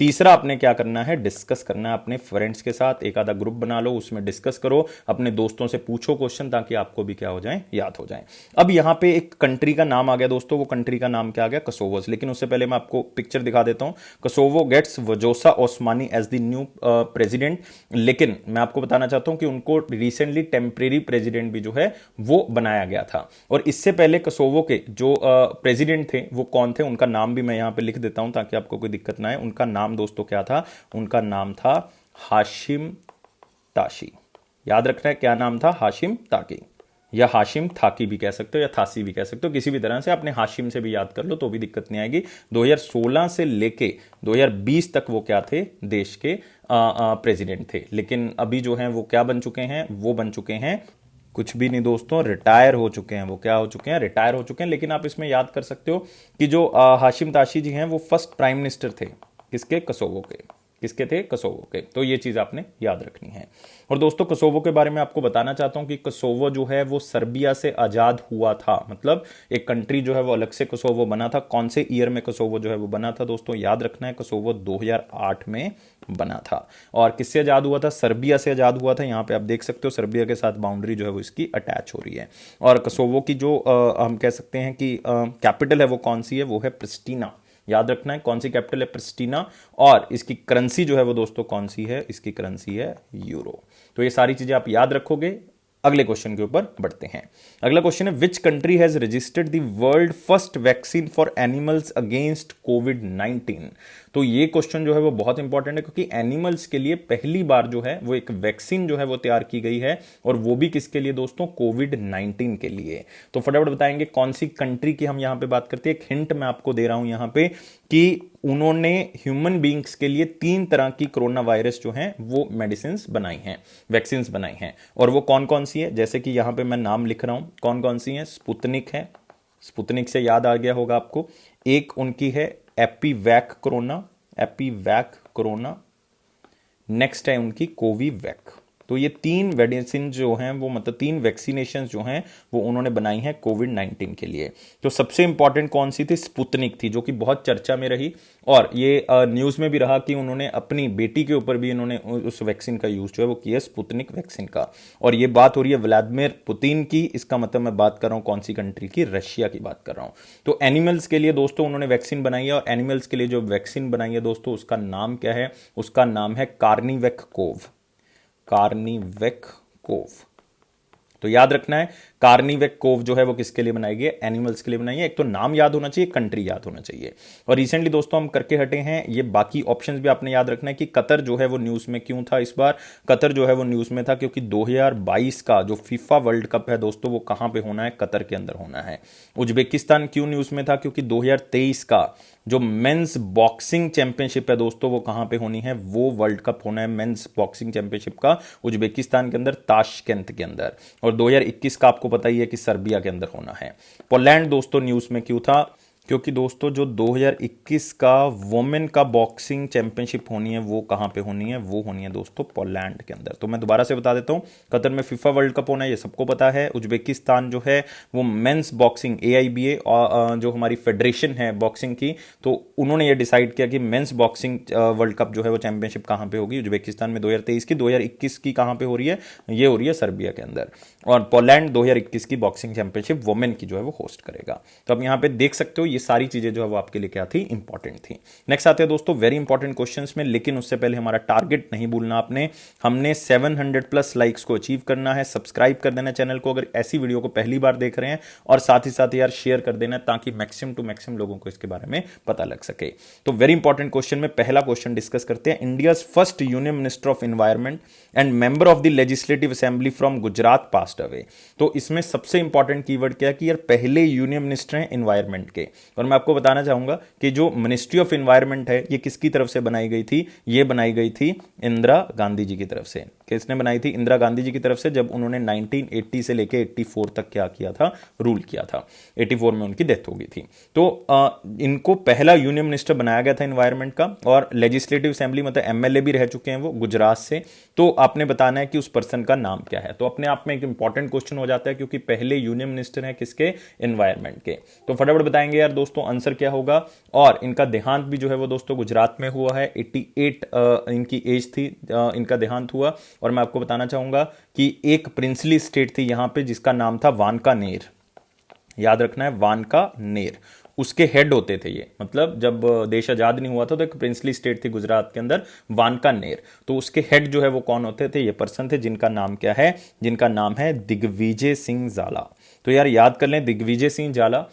Speaker 1: तीसरा आपने क्या करना है, डिस्कस करना है अपने फ्रेंड्स के साथ, एक आधा ग्रुप बना लो, उसमें डिस्कस करो, अपने दोस्तों से पूछो क्वेश्चन, ताकि आपको भी क्या हो जाए, याद हो जाए। अब यहां पे एक कंट्री का नाम आ गया दोस्तों, वो कंट्री का नाम क्या आ गया? कोसोवो। लेकिन उससे पहले मैं आपको पिक्चर दिखा देता हूं। Kosovo gets Vjosa Osmani as the new president. लेकिन मैं आपको बताना चाहता हूं कि उनको रिसेंटली टेम्परेरी प्रेसिडेंट भी जो है वो बनाया गया था। और इससे पहले कोसोवो के जो प्रेसिडेंट थे वो कौन थे, उनका नाम भी मैं यहां पे लिख देता हूं ताकि आपको कोई दिक्कत ना आए। उनका नाम दोस्तों क्या था? उनका नाम था हाशिम ताशी। याद रखना है क्या नाम था? हाशिम ताकी, या हाशिम थाकी भी कह सकते हो, या थासी भी कह सकते हो, किसी भी तरह से आपने हाशिम से भी याद कर लो तो भी दिक्कत नहीं आएगी। 2016 से लेके 2020 तक वो क्या थे? देश के प्रेसिडेंट थे। लेकिन अभी जो हैं वो क्या बन चुके हैं? वो बन चुके हैं कुछ भी नहीं दोस्तों, रिटायर हो चुके हैं। वो क्या हो चुके हैं? रिटायर हो चुके हैं। लेकिन आप इसमें याद कर सकते हो कि जो हाशिम ताशी जी हैं वो फर्स्ट प्राइम मिनिस्टर थे किसके? कोसोवो के। किसके थे? कोसोवो के। तो ये चीज आपने याद रखनी है। और दोस्तों कोसोवो के बारे में आपको बताना चाहता हूं कि कोसोवो जो है वो सर्बिया से आजाद हुआ था, मतलब एक कंट्री जो है वो अलग से कोसोवो बना था। कौन से ईयर में कोसोवो जो है वो बना था दोस्तों? याद रखना है, कोसोवो 2008 में बना था। और किससे आजाद हुआ था? सर्बिया से आजाद हुआ था। यहां पे आप देख सकते हो सर्बिया के साथ बाउंड्री जो है वो इसकी अटैच हो रही है। और कोसोवो की जो हम कह सकते हैं कि कैपिटल है वो कौन सी है? वो है प्रिस्टीना। याद रखना है कौन सी कैपिटल है? प्रिस्टीना। और इसकी करेंसी जो है वो दोस्तों कौन सी है? इसकी करेंसी है यूरो। तो ये सारी चीजें आप याद रखोगे। अगले क्वेश्चन के ऊपर बढ़ते हैं। अगला क्वेश्चन है, which country has registered the world first vaccine for animals against कोविड-19? तो ये क्वेश्चन जो है वो बहुत इंपॉर्टेंट है, क्योंकि एनिमल्स के लिए पहली बार जो है वो एक वैक्सीन जो है वो तैयार की गई है, और वो भी किसके लिए दोस्तों? कोविड-19 के लिए। तो फटाफट बताएंगे कौन सी कंट्री की हम यहां पे बात करते हैं। एक हिंट मैं आपको दे रहा हूं यहां पे कि उन्होंने ह्यूमन बींग्स के लिए 3 तरह की कोरोना वायरस जो हैं वो मेडिसिन बनाई हैं, वैक्सीन बनाई हैं। और वो कौन कौन सी है? जैसे कि यहां पे मैं नाम लिख रहा हूं, कौन कौन सी हैं? स्पुतनिक है, स्पुतनिक से याद आ गया होगा आपको। एक उनकी है एपीवैक कोरोना, एपीवैक कोरोना। नेक्स्ट है उनकी कोवीवैक। तो ये 3 मेडिसिन जो हैं वो, मतलब 3 वैक्सीनेशन जो हैं वो उन्होंने बनाई हैं कोविड-19 के लिए। तो सबसे इंपॉर्टेंट कौन सी थी? स्पुतनिक थी, जो कि बहुत चर्चा में रही, और ये न्यूज में भी रहा कि उन्होंने अपनी बेटी के ऊपर भी इन्होंने उस वैक्सीन का यूज जो है वो किया, स्पुतनिक वैक्सीन का। और ये बात हो रही है व्लादिमीर पुतिन की, इसका मतलब मैं बात कर रहा हूं कौन सी कंट्री की? रशिया की बात कर रहा हूं। तो एनिमल्स के लिए दोस्तों उन्होंने वैक्सीन बनाई है, और एनिमल्स के लिए जो वैक्सीन बनाई है दोस्तों उसका नाम क्या है? उसका नाम है कार्निवैक कोव, कार्निवैक कोव। तो याद रखना है कार्निवैक कोव जो है वो किसके लिए बनाई गई है? एनिमल्स के लिए बनाई है। एक तो नाम याद होना चाहिए, कंट्री याद होना चाहिए। और रिसेंटली दोस्तों हम करके हटे हैं ये बाकी ऑप्शंस भी आपने याद रखना है कि कतर जो है वो न्यूज में क्यों था इस बार? कतर जो है वो न्यूज में था क्योंकि 2022 का जो फीफा वर्ल्ड कप है दोस्तों वो कहां पे होना है? कतर के अंदर होना है। उज्बेकिस्तान क्यों न्यूज में था? क्योंकि 2023 का जो मेंस बॉक्सिंग चैंपियनशिप है दोस्तों वो कहां पे होनी है? वो वर्ल्ड कप होना है मेंस बॉक्सिंग चैंपियनशिप का उज्बेकिस्तान के अंदर, ताशकेंत के अंदर। और 2021 का आपको पता ही है कि सर्बिया के अंदर होना है। पोलैंड दोस्तों न्यूज में क्यों था? क्योंकि दोस्तों जो 2021 का वोमेन का बॉक्सिंग चैंपियनशिप होनी है वो कहाँ पे होनी है, वो होनी है दोस्तों पोलैंड के अंदर। तो मैं दोबारा से बता देता हूँ, कतर में फीफा वर्ल्ड कप होना है, ये सबको पता है। उज्बेकिस्तान जो है वो मेंस बॉक्सिंग AIBA और जो हमारी फेडरेशन है बॉक्सिंग की, तो उन्होंने ये डिसाइड किया कि मेंस बॉक्सिंग वर्ल्ड कप जो है वो चैंपियनशिप कहाँ पे होगी, उज्बेकिस्तान में 2023 की। 2021 की कहाँ पे हो रही है, ये हो रही है सर्बिया के अंदर। और पोलैंड 2021 की बॉक्सिंग चैंपियनशिप वोमेन की जो है वो होस्ट करेगा। तो अब यहाँ पे देख सकते हो ये सारी चीजें जो है वो आपके लिए क्या थी, इंपॉर्टेंट थी। नेक्स्ट आते हैं दोस्तों वेरी इंपॉर्टेंट क्वेश्चंस में, लेकिन उससे पहले हमारा टारगेट नहीं भूलना आपने, हमने 700 प्लस लाइक्स को अचीव करना है। सब्सक्राइब कर देना चैनल को अगर ऐसी वीडियो को पहली बार देख रहे हैं, और साथ ही साथ यार शेयर कर देना ताकि मैक्सिमम टू मैक्सिमम लोगों को इसके बारे में पता लग सके। तो वेरी इंपॉर्टेंट क्वेश्चन में पहला क्वेश्चन डिस्कस करते हैं। India's first union minister of environment and member of the legislative assembly from Gujarat passed away. तो इसमें सबसे इंपॉर्टेंट कीवर्ड क्या है कि यार पहले यूनियन मिनिस्टर हैं एनवायरमेंट के। और मैं आपको बताना चाहूंगा कि जो मिनिस्ट्री ऑफ एनवायरमेंट है ये किसकी तरफ से बनाई गई थी, ये बनाई गई थी इंदिरा गांधी जी की तरफ से। किसने बनाई थी, इंदिरा गांधी जी की तरफ से, जब उन्होंने 1980 से लेके 84 तक क्या किया था, रूल किया था। 84 में उनकी डेथ हो गई थी। तो इनको पहला यूनियन मिनिस्टर बनाया गया था एनवायरमेंट का, और लेजिस्लेटिव असेंबली मतलब MLA भी रह चुके हैं वो गुजरात से। तो आपने बताना है कि उस पर्सन का नाम क्या है। तो अपने आप में एक इंपॉर्टेंट क्वेश्चन हो जाता है क्योंकि पहले यूनियन मिनिस्टर है किसके, एनवायरमेंट के। तो फटाफट बताएंगे यार दोस्तों आंसर क्या होगा। और इनका देहांत भी जो है वो दोस्तों गुजरात में हुआ है। 88 इनकी एज थी, इनका देहांत हुआ। और मैं आपको बताना चाहूंगा कि एक प्रिंसली स्टेट थी यहां पे जिसका नाम था वानकानेर, याद रखना है वानकानेर, उसके हेड होते थे ये। मतलब जब देश आजाद नहीं हुआ था तो एक प्रिंसली स्टेट थी गुजरात के अंदर वानकानेर, तो उसके हेड जो है वो कौन होते थे, ये पर्सन थे जिनका नाम क्या है, जिनका नाम है दिग्विजय सिंह जाला। तो यार याद कर लें दिग्विजय सिंह जाला,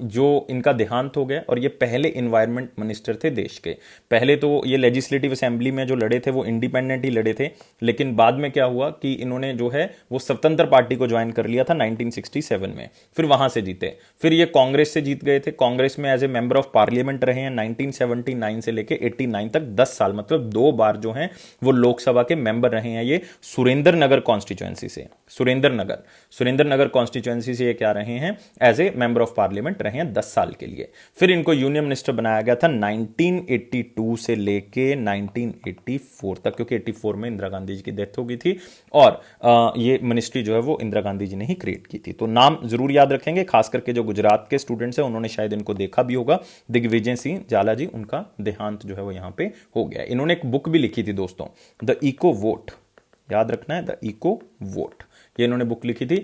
Speaker 1: जो इनका देहांत हो गया। और ये पहले इन्वायरमेंट मिनिस्टर थे देश के। पहले तो ये लेजिस्लेटिव असेंबली में जो लड़े थे वो इंडिपेंडेंट ही लड़े थे, लेकिन बाद में क्या हुआ कि इन्होंने जो है वो स्वतंत्र पार्टी को ज्वाइन कर लिया था 1967 में, फिर वहां से जीते। फिर ये कांग्रेस से जीत गए थे, कांग्रेस में as a member of parliament रहे हैं 1979 से लेके 89 तक, 10 साल, मतलब 2 बार जो हैं वो लोकसभा के मेंबर रहे हैं। ये सुरेंद्र नगर कॉन्स्टिट्यूएंसी से, सुरेंद्र नगर कॉन्स्टिट्यूएंसी से ये क्या रहे हैं, as a member of parliament रहे हैं 10 साल के लिए। फिर इनको यूनियन मिनिस्टर बनाया गया था 1982 से लेके 1984 तक, क्योंकि 84 में इंदिरा गांधी जी की डेथ हो गई थी। और ये मिनिस्ट्री जो है वो इंदिरा गांधी जी ने ही क्रिएट की थी। तो नाम जरूर याद रखेंगे, खास करके जो गुजरात के स्टूडेंट्स हैं उन्होंने शायद इनको देखा भी होगा। दिग्विजय सिंह जाला जी, उनका देहांत जो है वो यहां पे हो गया। इन्होंने एक बुक भी लिखी थी दोस्तों, द इको वोट, याद रखना है द इको वोट, ये इन्होंने बुक लिखी थी।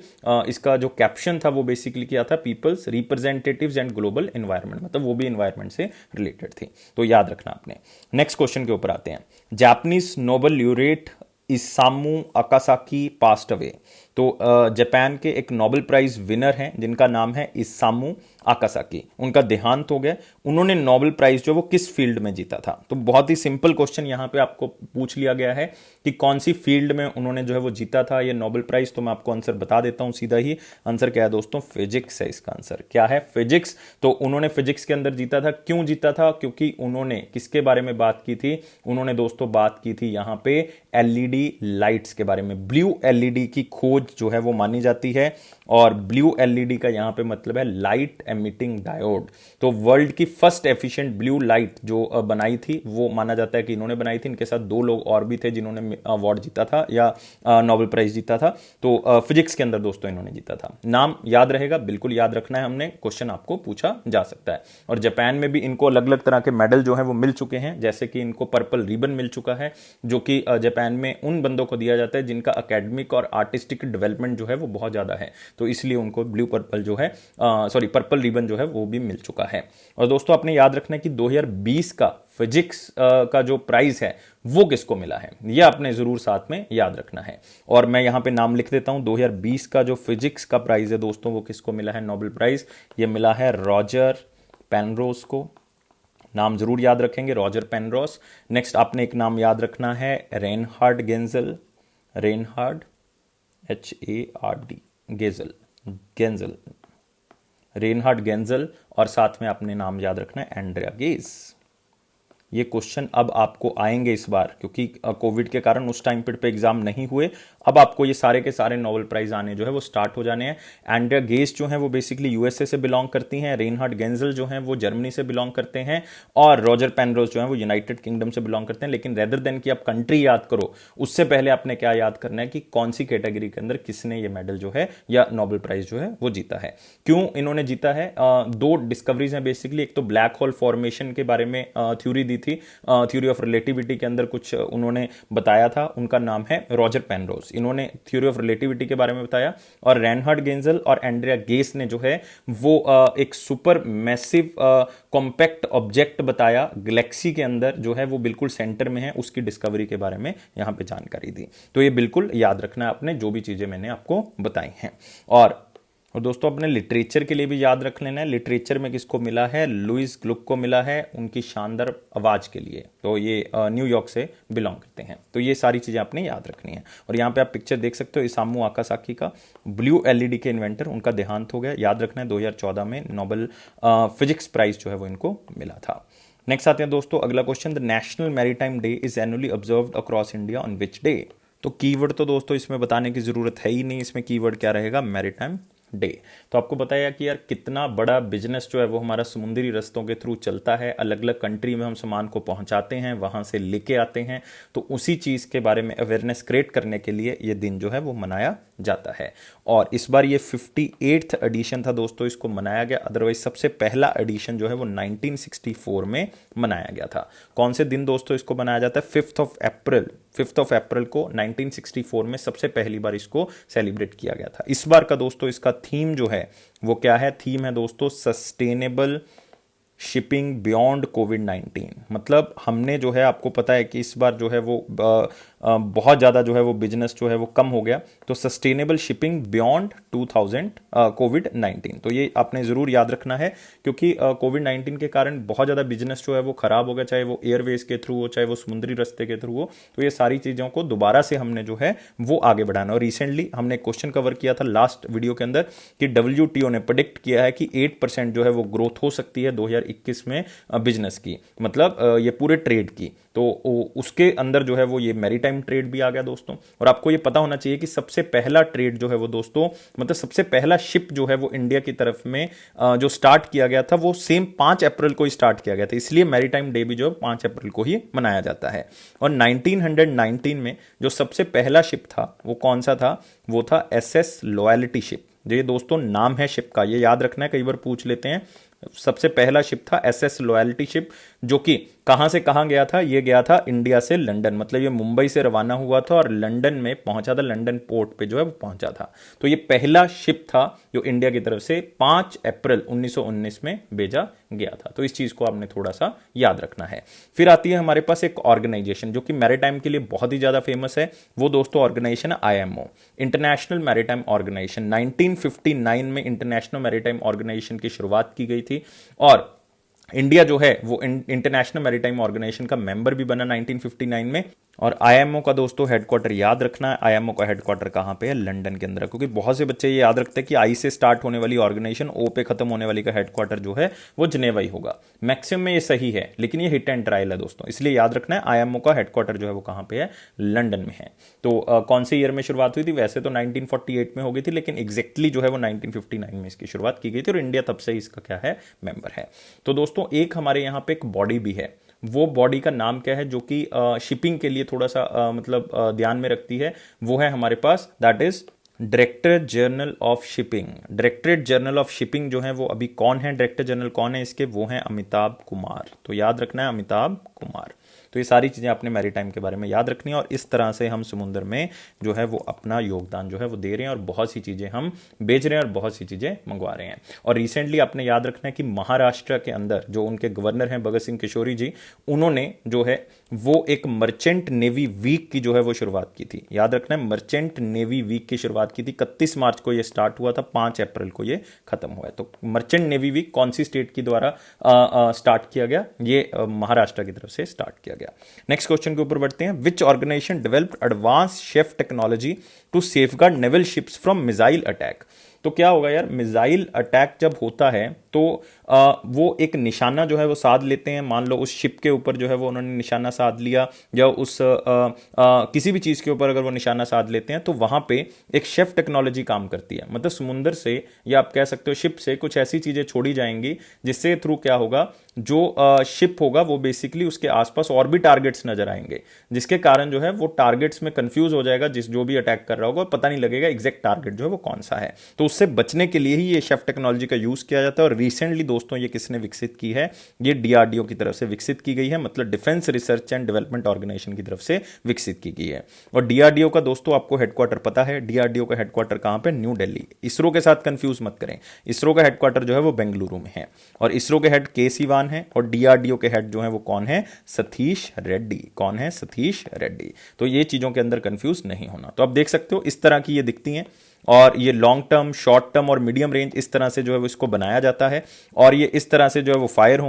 Speaker 1: इसका जो कैप्शन था वो बेसिकली किया था, people's representatives and global environment, मतलब वो भी एनवायरनमेंट से रिलेटेड थी। तो याद रखना आपने। नेक्स्ट क्वेश्चन के ऊपर आते हैं। Japanese Nobel laureate Isamu Akasaki passed away. तो जापान के एक नोबेल प्राइज विनर हैं जिनका नाम है इसामू आकासाकी, उनका देहांत हो गया। उन्होंने नोबेल प्राइज जो वो किस फील्ड में जीता था। तो बहुत ही सिंपल क्वेश्चन यहां पे आपको पूछ लिया गया है कि कौन सी फील्ड में उन्होंने जो है वो जीता था ये नोबेल प्राइज। तो मैं आपको आंसर बता देता हूं सीधा ही। आंसर क्या है दोस्तों, फिजिक्स है इसका आंसर। क्या है, फिजिक्स। तो उन्होंने फिजिक्स के अंदर जीता था। क्यों जीता था, क्योंकि उन्होंने किसके बारे में बात की थी, उन्होंने दोस्तों बात की थी यहां पे एलईडी लाइट्स के बारे में। ब्लू एलईडी की खोज जो है वो मानी जाती है, और ब्लू एलईडी का यहां पे मतलब है लाइट एमिटिंग डायोड। तो वर्ल्ड की फर्स्ट एफिशिएंट ब्लू लाइट जो बनाई थी वो माना जाता है कि इन्होंने बनाई थी। इनके साथ 2 लोग और भी थे जिन्होंने अवार्ड जीता था या नोबेल प्राइज जीता था। तो फिजिक्स के अंदर दोस्तों इन्होंने जीता था। नाम याद रहेगा, बिल्कुल याद रखना है, हमने क्वेश्चन आपको पूछा जा सकता है। और जापान में भी इनको अलग अलग तरह के मेडल जो है वो मिल चुके हैं, जैसे कि इनको पर्पल रिबन मिल चुका है, जो कि जापान में उन बंदों को दिया जाता है जिनका एकेडमिक और आर्टिस्टिक डेवलपमेंट जो है वो बहुत ज्यादा है। तो इसलिए उनको ब्लू पर्पल जो है पर्पल रिबन जो है वो भी मिल चुका है। और दोस्तों आपने याद रखना है कि 2020 का फिजिक्स का जो प्राइज है वो किसको मिला है, ये आपने जरूर साथ में याद रखना है। और मैं यहां पे नाम लिख देता हूं, 2020 का जो फिजिक्स का प्राइज है दोस्तों वो किसको मिला है, नोबेल प्राइज, ये मिला है रॉजर पेनरोज को। नाम जरूर याद रखेंगे, रॉजर पेनरोज। नेक्स्ट आपने एक नाम याद रखना है, रेनहार्ड गेंजल, रेनहार्ड HARD गेंजल, रेनहार्ड गेंजल। और साथ में आपने नाम याद रखना है एंड्रिया गेज। ये क्वेश्चन अब आपको आएंगे इस बार, क्योंकि कोविड के कारण उस टाइम पे एग्जाम नहीं हुए, अब आपको ये सारे के सारे नोबेल प्राइज आने जो है वो स्टार्ट हो जाने हैं। एंड्रिया गेस जो है वो बेसिकली यूएसए से बिलोंग करती हैं, रेनहार्ड गेंजल जो है वो जर्मनी से बिलोंग करते हैं, और रॉजर पेनरोज जो है वो यूनाइटेड किंगडम से बिलोंग करते हैं। लेकिन रेदर देन कि आप कंट्री याद करो, उससे पहले आपने क्या याद करना है कि कौन सी कैटेगरी के अंदर किसने ये मेडल जो है या नोबेल प्राइज जो है वो जीता है। क्यों इन्होंने जीता है? दो डिस्कवरीज हैं बेसिकली। एक तो ब्लैक होल फॉर्मेशन के बारे में थ्योरी दी थी, थ्योरी ऑफ रिलेटिविटी के अंदर कुछ उन्होंने बताया था, उनका नाम है रॉजर पेनरोज, इन्होंने थ्योरी ऑफ रिलेटिविटी के बारे में बताया। और रेनहार्ड गेंजल और एंड्रिया गेस ने जो है वो एक सुपर मैसिव कॉम्पैक्ट ऑब्जेक्ट बताया गैलेक्सी के अंदर जो है वो बिल्कुल सेंटर में है, उसकी डिस्कवरी के बारे में यहां पे जानकारी दी। तो ये बिल्कुल याद रखना है आपने, जो भी चीजें मैंने आपको बताई हैं। और दोस्तों अपने लिटरेचर के लिए भी याद रख लेना है। लिटरेचर में किसको मिला है? लुइस ग्लुक को मिला है, उनकी शानदार आवाज के लिए। तो ये न्यूयॉर्क से बिलोंग करते हैं। तो ये सारी चीजें आपने याद रखनी है। और यहाँ पे आप पिक्चर देख सकते हो इसामू आकासाकी का, ब्लू एलईडी के इन्वेंटर, उनका देहांत हो गया। याद रखना है 2014 में नोबेल फिजिक्स प्राइज जो है वो इनको मिला था। नेक्स्ट आते हैं दोस्तों अगला question, the national maritime day is annually observed across India on which day? तो कीवर्ड तो दोस्तों इसमें बताने की जरूरत है ही नहीं, इसमें कीवर्ड क्या रहेगा? Maritime day. तो आपको बताया कि यार कितना बड़ा बिजनेस जो है वो हमारा समुद्री रस्तों के थ्रू चलता है, अलग अलग कंट्री में हम सामान को पहुंचाते हैं, वहां से लेके आते हैं। तो उसी चीज के बारे में अवेयरनेस क्रिएट करने के लिए ये दिन जो है वो मनाया जाता है। और इस बार ये 58th एडिशन था दोस्तों, इसको मनाया गया। अदरवाइज सबसे पहला एडिशन जो है वो 1964 में मनाया गया था। कौन से दिन दोस्तों इसको मनाया जाता है? 5th ऑफ अप्रैल को 1964 में सबसे पहली बार इसको सेलिब्रेट किया गया था। इस बार का दोस्तों इसका थीम जो है वो क्या है? थीम है दोस्तों सस्टेनेबल शिपिंग बियॉन्ड कोविड-19। मतलब हमने जो है, आपको पता है कि इस बार जो है वो बहुत ज़्यादा जो है वो बिजनेस जो है वो कम हो गया। तो सस्टेनेबल शिपिंग बियॉन्ड 2000 कोविड-19, तो ये आपने ज़रूर याद रखना है, क्योंकि कोविड-19 के कारण बहुत ज़्यादा बिजनेस जो है वो ख़राब हो गया, चाहे वो एयरवेज के थ्रू हो, चाहे वो समुद्री रस्ते के थ्रू हो। तो ये सारी चीज़ों को दोबारा से हमने जो है वो आगे बढ़ाना। और रिसेंटली हमने क्वेश्चन कवर किया था लास्ट वीडियो के अंदर कि WTO ने प्रेडिक्ट किया है कि 8% जो है वो ग्रोथ हो सकती है 2021 में बिजनेस की, मतलब ये पूरे ट्रेड की। तो उसके अंदर जो है वो ये मैरीटाइम ट्रेड भी आ गया दोस्तों। और आपको ये पता होना चाहिए कि सबसे पहला ट्रेड जो है वो दोस्तों, मतलब सबसे पहला शिप जो है वो इंडिया की तरफ में जो स्टार्ट किया गया था वो सेम 5 अप्रैल को ही स्टार्ट किया गया था। इसलिए मैरीटाइम डे भी जो 5 अप्रैल को ही मनाया जाता है। और 1919 में जो सबसे पहला शिप था वो कौन सा था? वो था SS लॉयल्टी शिप। ये दोस्तों नाम है शिप का, ये याद रखना है, कई बार पूछ लेते हैं। सबसे पहला शिप था SS लॉयल्टी शिप, जो कि कहां से कहां गया था? ये गया था इंडिया से लंदन, मतलब ये मुंबई से रवाना हुआ था और लंदन में पहुंचा था, लंदन पोर्ट पे जो है वो पहुंचा था। तो ये पहला शिप था जो इंडिया की तरफ से 5 अप्रैल 1919 में भेजा गया था। तो इस चीज को आपने थोड़ा सा याद रखना है। फिर आती है हमारे पास एक ऑर्गेनाइजेशन जो कि मैरीटाइम के लिए बहुत ही ज्यादा फेमस है। वो दोस्तों ऑर्गेनाइजेशन है IMO, इंटरनेशनल मैरीटाइम ऑर्गेनाइजेशन। 1959 में इंटरनेशनल मैरीटाइम ऑर्गेनाइजेशन की शुरुआत की गई थी और इंडिया जो है वो इंटरनेशनल मैरीटाइम ऑर्गेनाइजेशन का मेंबर भी बना 1959 में। और IMO का दोस्तों हेडक्वार्टर याद रखना है, IMO का हेडक्वार्टर कहां पे है? लंदन के अंदर। क्योंकि बहुत से बच्चे ये याद रखते हैं कि I से स्टार्ट होने वाली ऑर्गेनाइजेशन O पे खत्म होने वाली का हेडक्वार्टर जो है वो जिनेवा ही होगा। मैक्सिमम में ये सही है, लेकिन ये हिट एंड ट्रायल है दोस्तों, इसलिए याद रखना है IMO का हेडक्वार्टर जो है वो कहां पे है? लंदन में है। तो कौन से ईयर में शुरुआत हुई थी? वैसे तो 1948 में हो गई थी, लेकिन एग्जैक्टली जो है वो 1959 में इसकी शुरुआत की गई थी और इंडिया तब से इसका क्या है? मेंबर है। तो दोस्तों एक हमारे यहां पे एक बॉडी भी है, वो बॉडी का नाम क्या है जो कि शिपिंग के लिए थोड़ा सा मतलब ध्यान में रखती है? वो है हमारे पास, that is director general of shipping. Directorate general of shipping जो है वो अभी कौन है? डायरेक्टर जनरल कौन है इसके? वो है अमिताभ कुमार। तो याद रखना है अमिताभ कुमार। तो ये सारी चीज़ें आपने मैरीटाइम के बारे में याद रखनी है। और इस तरह से हम समुद्र में जो है वो अपना योगदान जो है वो दे रहे हैं और बहुत सी चीज़ें हम बेच रहे हैं और बहुत सी चीज़ें मंगवा रहे हैं। और रिसेंटली आपने याद रखना है कि महाराष्ट्र के अंदर जो उनके गवर्नर हैं भगत सिंह किशोरी जी, उन्होंने जो है वो एक मर्चेंट नेवी वीक की जो है वो शुरुआत की थी। याद रखना है मर्चेंट नेवी वीक की शुरुआत की थी। 31 मार्च को ये स्टार्ट हुआ था, 5 अप्रैल को ये खत्म हुआ है। तो मर्चेंट नेवी वीक कौन सी स्टेट की द्वारा स्टार्ट किया गया? ये महाराष्ट्र की तरफ से स्टार्ट किया गया। नेक्स्ट क्वेश्चन के ऊपर बढ़ते हैं। Which organisation developed advance chaff technology to safeguard naval ships from missile attack? तो क्या होगा यार, मिसाइल अटैक जब होता है तो वो एक निशाना जो है वो साध लेते हैं। मान लो उस शिप के ऊपर जो है वो उन्होंने निशाना साध लिया, या उस किसी भी चीज़ के ऊपर अगर वो निशाना साध लेते हैं तो वहां पे एक शेफ टेक्नोलॉजी काम करती है। मतलब समुंदर से, या आप कह सकते हो शिप से, कुछ ऐसी चीज़ें छोड़ी जाएंगी जिससे थ्रू क्या होगा, जो शिप होगा वो बेसिकली उसके आसपास और भी टारगेट्स नजर आएंगे, जिसके कारण जो है वो टारगेट्स में कंफ्यूज हो जाएगा, जिस जो भी अटैक कर रहा होगा पता नहीं लगेगा एग्जैक्ट टारगेट जो है वो कौन सा है। तो उससे बचने के लिए ही ये शेफ टेक्नोलॉजी का यूज किया जाता है। और रिसेंटली दोस्तों ये किसने विकसित की है, ये डीआरडीओ की तरफ से विकसित की गई है, मतलब defence research and development organisation की तरफ से विकसित की गई है। और डीआरडीओ का दोस्तों आपको हेडक्वार्टर पता है, डीआरडीओ का हेडक्वार्टर कहां पे, न्यू दिल्ली। इसरो के साथ कंफ्यूज मत करें, इसरो का हेडक्वार्टर जो है वो बेंगलुरु में है, और इसरो के हेड के सिवान है, और डीआरडीओ के हेड जो है वो कौन है, सतीश रेड्डी। कौन है, सतीश रेड्डी। तो ये चीजों के अंदर कंफ्यूज नहीं होना। तो आप देख सकते हो इस तरह की ये दिखती हैं, और ये लॉन्ग टर्म, शॉर्ट टर्म और मीडियम रेंज इस तरह से जो है वो इसको बनाया जाता है। और ये इस तरह से जो है वो फायर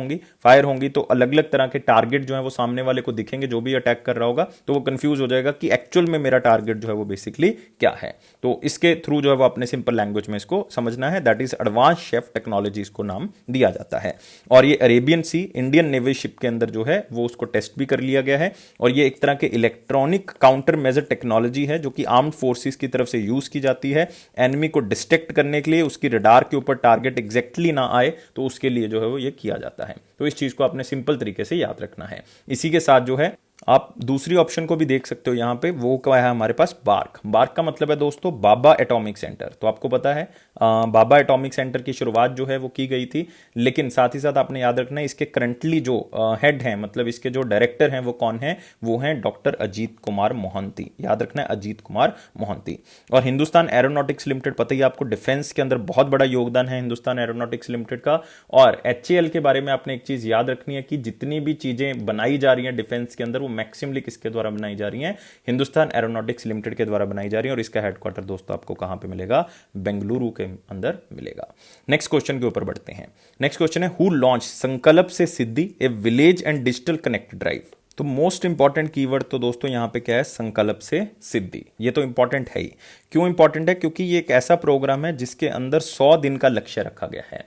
Speaker 1: होंगी तो अलग अलग तरह के टारगेट जो है वो सामने वाले को दिखेंगे, जो भी अटैक कर रहा होगा तो वो कंफ्यूज हो जाएगा कि एक्चुअल में मेरा टारगेट जो है वो बेसिकली क्या है। तो इसके थ्रू जो है वो अपने सिंपल लैंग्वेज में इसको समझना है, that is advance chaff technology इसको नाम दिया जाता है। और ये अरेबियन सी इंडियन नेवी शिप के अंदर जो है वो उसको टेस्ट भी कर लिया गया है। और ये एक तरह के इलेक्ट्रॉनिक काउंटर मेजर टेक्नोलॉजी है जो कि आर्म्ड फोर्सेस की तरफ से यूज की जाती है, एनिमी को डिस्ट्रैक्ट करने के लिए, उसकी रडार के ऊपर टारगेट एग्जैक्टली ना आए तो उसके लिए जो है वो ये किया जाता है। तो इस चीज को आपने सिंपल तरीके से याद रखना है। इसी के साथ जो है आप दूसरी ऑप्शन को भी देख सकते हो यहां पे, वो क्या है हमारे पास, बार्क। बार्क का मतलब है दोस्तों बाबा एटॉमिक सेंटर। तो आपको पता है बाबा एटॉमिक सेंटर की शुरुआत जो है वो की गई थी, लेकिन साथ ही साथ आपने याद रखना है इसके करंटली जो हेड हैं, मतलब इसके जो डायरेक्टर हैं वो कौन है, वो हैं डॉक्टर अजीत कुमार मोहंती। याद रखना है, अजीत कुमार मोहंती। और हिंदुस्तान एरोनॉटिक्स लिमिटेड, पता ही आपको डिफेंस के अंदर बहुत बड़ा योगदान है हिंदुस्तान एरोनॉटिक्स लिमिटेड का। और एचएएल के बारे में आपने एक चीज याद रखनी है कि जितनी भी चीजें बनाई जा रही हैं डिफेंस के अंदर वो मैक्सिमली किसके द्वारा बनाई जा रही हैं, हिंदुस्तान एरोनॉटिक्स लिमिटेड के द्वारा बनाई जा रही है। और इसका हेडक्वार्टर दोस्तों आपको कहां पे मिलेगा, बेंगलुरु के अंदर मिलेगा। नेक्स्ट क्वेश्चन के ऊपर बढ़ते हैं। नेक्स्ट क्वेश्चन है, who launch Sankalp se Siddhi a village and digital connect drive. तो मोस्ट इंपॉर्टेंट कीवर्ड तो दोस्तों यहां पे क्या है, संकल्प से सिद्धि। ये तो इंपॉर्टेंट है ही। क्यों इंपॉर्टेंट है, क्योंकि ये एक ऐसा प्रोग्राम है जिसके अंदर 100 दिन का लक्ष्य रखा गया है।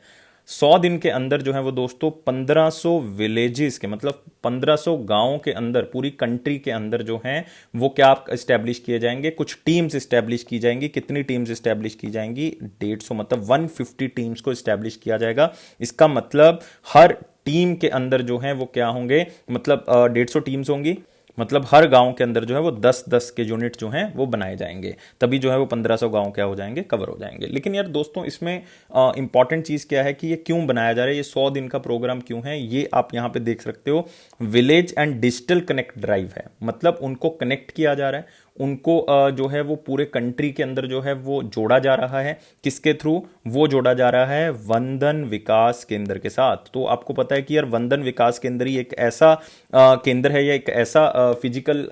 Speaker 1: 100 दिन के अंदर जो है वो दोस्तों 1500 विलेजेस के, मतलब 1500 गांवों के अंदर, पूरी कंट्री के अंदर जो हैं वो क्या स्टैब्लिश किए जाएंगे, कुछ टीम्स स्टैब्लिश की जाएंगी। कितनी टीम्स स्टैब्लिश की जाएंगी, 150, मतलब 150 टीम्स को स्टैब्लिश किया जाएगा। इसका मतलब हर टीम के अंदर जो है वो क्या होंगे, मतलब 150 टीम्स होंगी, मतलब हर गांव के अंदर जो है वो 10-10 के यूनिट जो हैं वो बनाए जाएंगे, तभी जो है वो 1500 गांव क्या हो जाएंगे, कवर हो जाएंगे। लेकिन यार दोस्तों इसमें इंपॉर्टेंट चीज क्या है कि ये क्यों बनाया जा रहा है, ये 100 दिन का प्रोग्राम क्यों है, ये आप यहां पे देख सकते हो। Village and digital connect drive है, मतलब उनको कनेक्ट किया जा रहा है, उनको जो है वो पूरे कंट्री के अंदर जो है वो जोड़ा जा रहा है। किसके थ्रू वो जोड़ा जा रहा है, वंदन विकास केंद्र के साथ। तो आपको पता है कि यार वंदन विकास केंद्र ही एक ऐसा केंद्र है, या एक ऐसा फिजिकल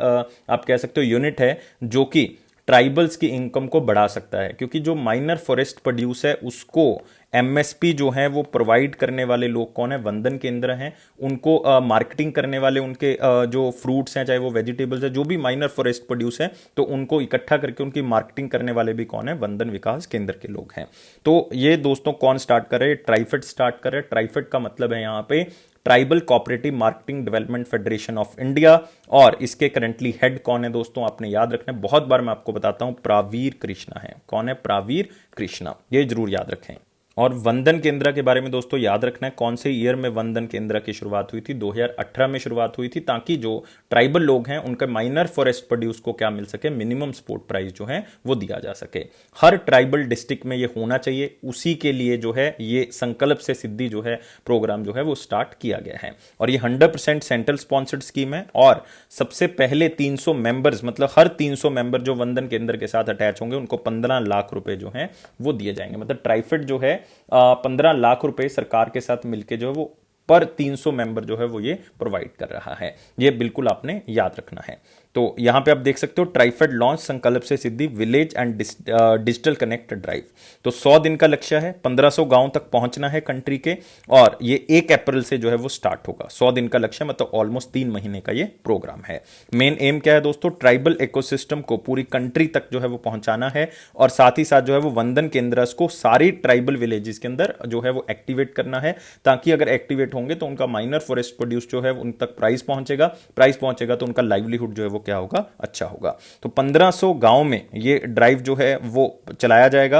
Speaker 1: आप कह सकते हो यूनिट है जो कि ट्राइबल्स की इनकम को बढ़ा सकता है। क्योंकि जो माइनर फॉरेस्ट प्रोड्यूस है उसको एमएसपी जो है वो प्रोवाइड करने वाले लोग कौन है, वंदन केंद्र हैं। उनको मार्केटिंग करने वाले, उनके जो फ्रूट्स हैं, चाहे वो वेजिटेबल्स है, जो भी माइनर फॉरेस्ट प्रोड्यूस है, तो उनको इकट्ठा करके उनकी मार्केटिंग करने वाले भी कौन है, वंदन विकास केंद्र के लोग हैं। तो ये दोस्तों कौन स्टार्ट कर रहे हैं, ट्राइफेड स्टार्ट कर रहे हैं। ट्राइफेड का मतलब है यहां पे tribal cooperative marketing development federation of India. और इसके करंटली हेड कौन है दोस्तों, आपने याद रखना है, बहुत बार मैं आपको बताता हूं, प्रावीर कृष्णा है। कौन है, प्रावीर कृष्णा, ये जरूर याद रखें। और वंदन केंद्र के बारे में दोस्तों याद रखना है, कौन से ईयर में वंदन केंद्र की शुरुआत हुई थी, 2018 में शुरुआत हुई थी, ताकि जो ट्राइबल लोग हैं उनके माइनर फॉरेस्ट प्रोड्यूस को क्या मिल सके, मिनिमम सपोर्ट प्राइस जो है वो दिया जा सके। हर ट्राइबल डिस्ट्रिक्ट में ये होना चाहिए, उसी के लिए जो है ये संकल्प से सिद्धि जो है प्रोग्राम जो है वो स्टार्ट किया गया है। और ये 100% सेंट्रल स्पॉन्सर्ड स्कीम है। और सबसे पहले 300 मेंबर्स, मतलब हर 300 मेंबर जो वंदन केंद्र के साथ अटैच होंगे उनको 15 लाख रुपए जो है वो दिए जाएंगे। मतलब ट्राइफेड जो है 15 लाख रुपए सरकार के साथ मिलकर जो है वो पर 300 मेंबर जो है वो ये प्रोवाइड कर रहा है। ये बिल्कुल आपने याद रखना है। तो यहां पे आप देख सकते हो TRIFED launch Sankalp se Siddhi village and digital connect drive. तो 100 दिन का लक्ष्य है, 1500 गांव तक पहुंचना है कंट्री के, और ये 1 अप्रैल से जो है वो स्टार्ट होगा। 100 दिन का लक्ष्य मतलब ऑलमोस्ट 3 महीने का ये प्रोग्राम है। मेन एम क्या है दोस्तों, ट्राइबल इकोसिस्टम को पूरी कंट्री तक जो है वो पहुंचाना है, और साथ ही साथ जो है वो वंदन केंद्र को सारी ट्राइबल विलेजेस के अंदर जो है वो एक्टिवेट करना है, ताकि अगर एक्टिवेट होंगे तो उनका माइनर फॉरेस्ट प्रोड्यूस जो है उन तक प्राइस पहुंचेगा तो उनका लाइवलीहुड जो है वो क्या होगा, अच्छा होगा। तो 1500 गांव में ये ड्राइव जो है वो चलाया जाएगा।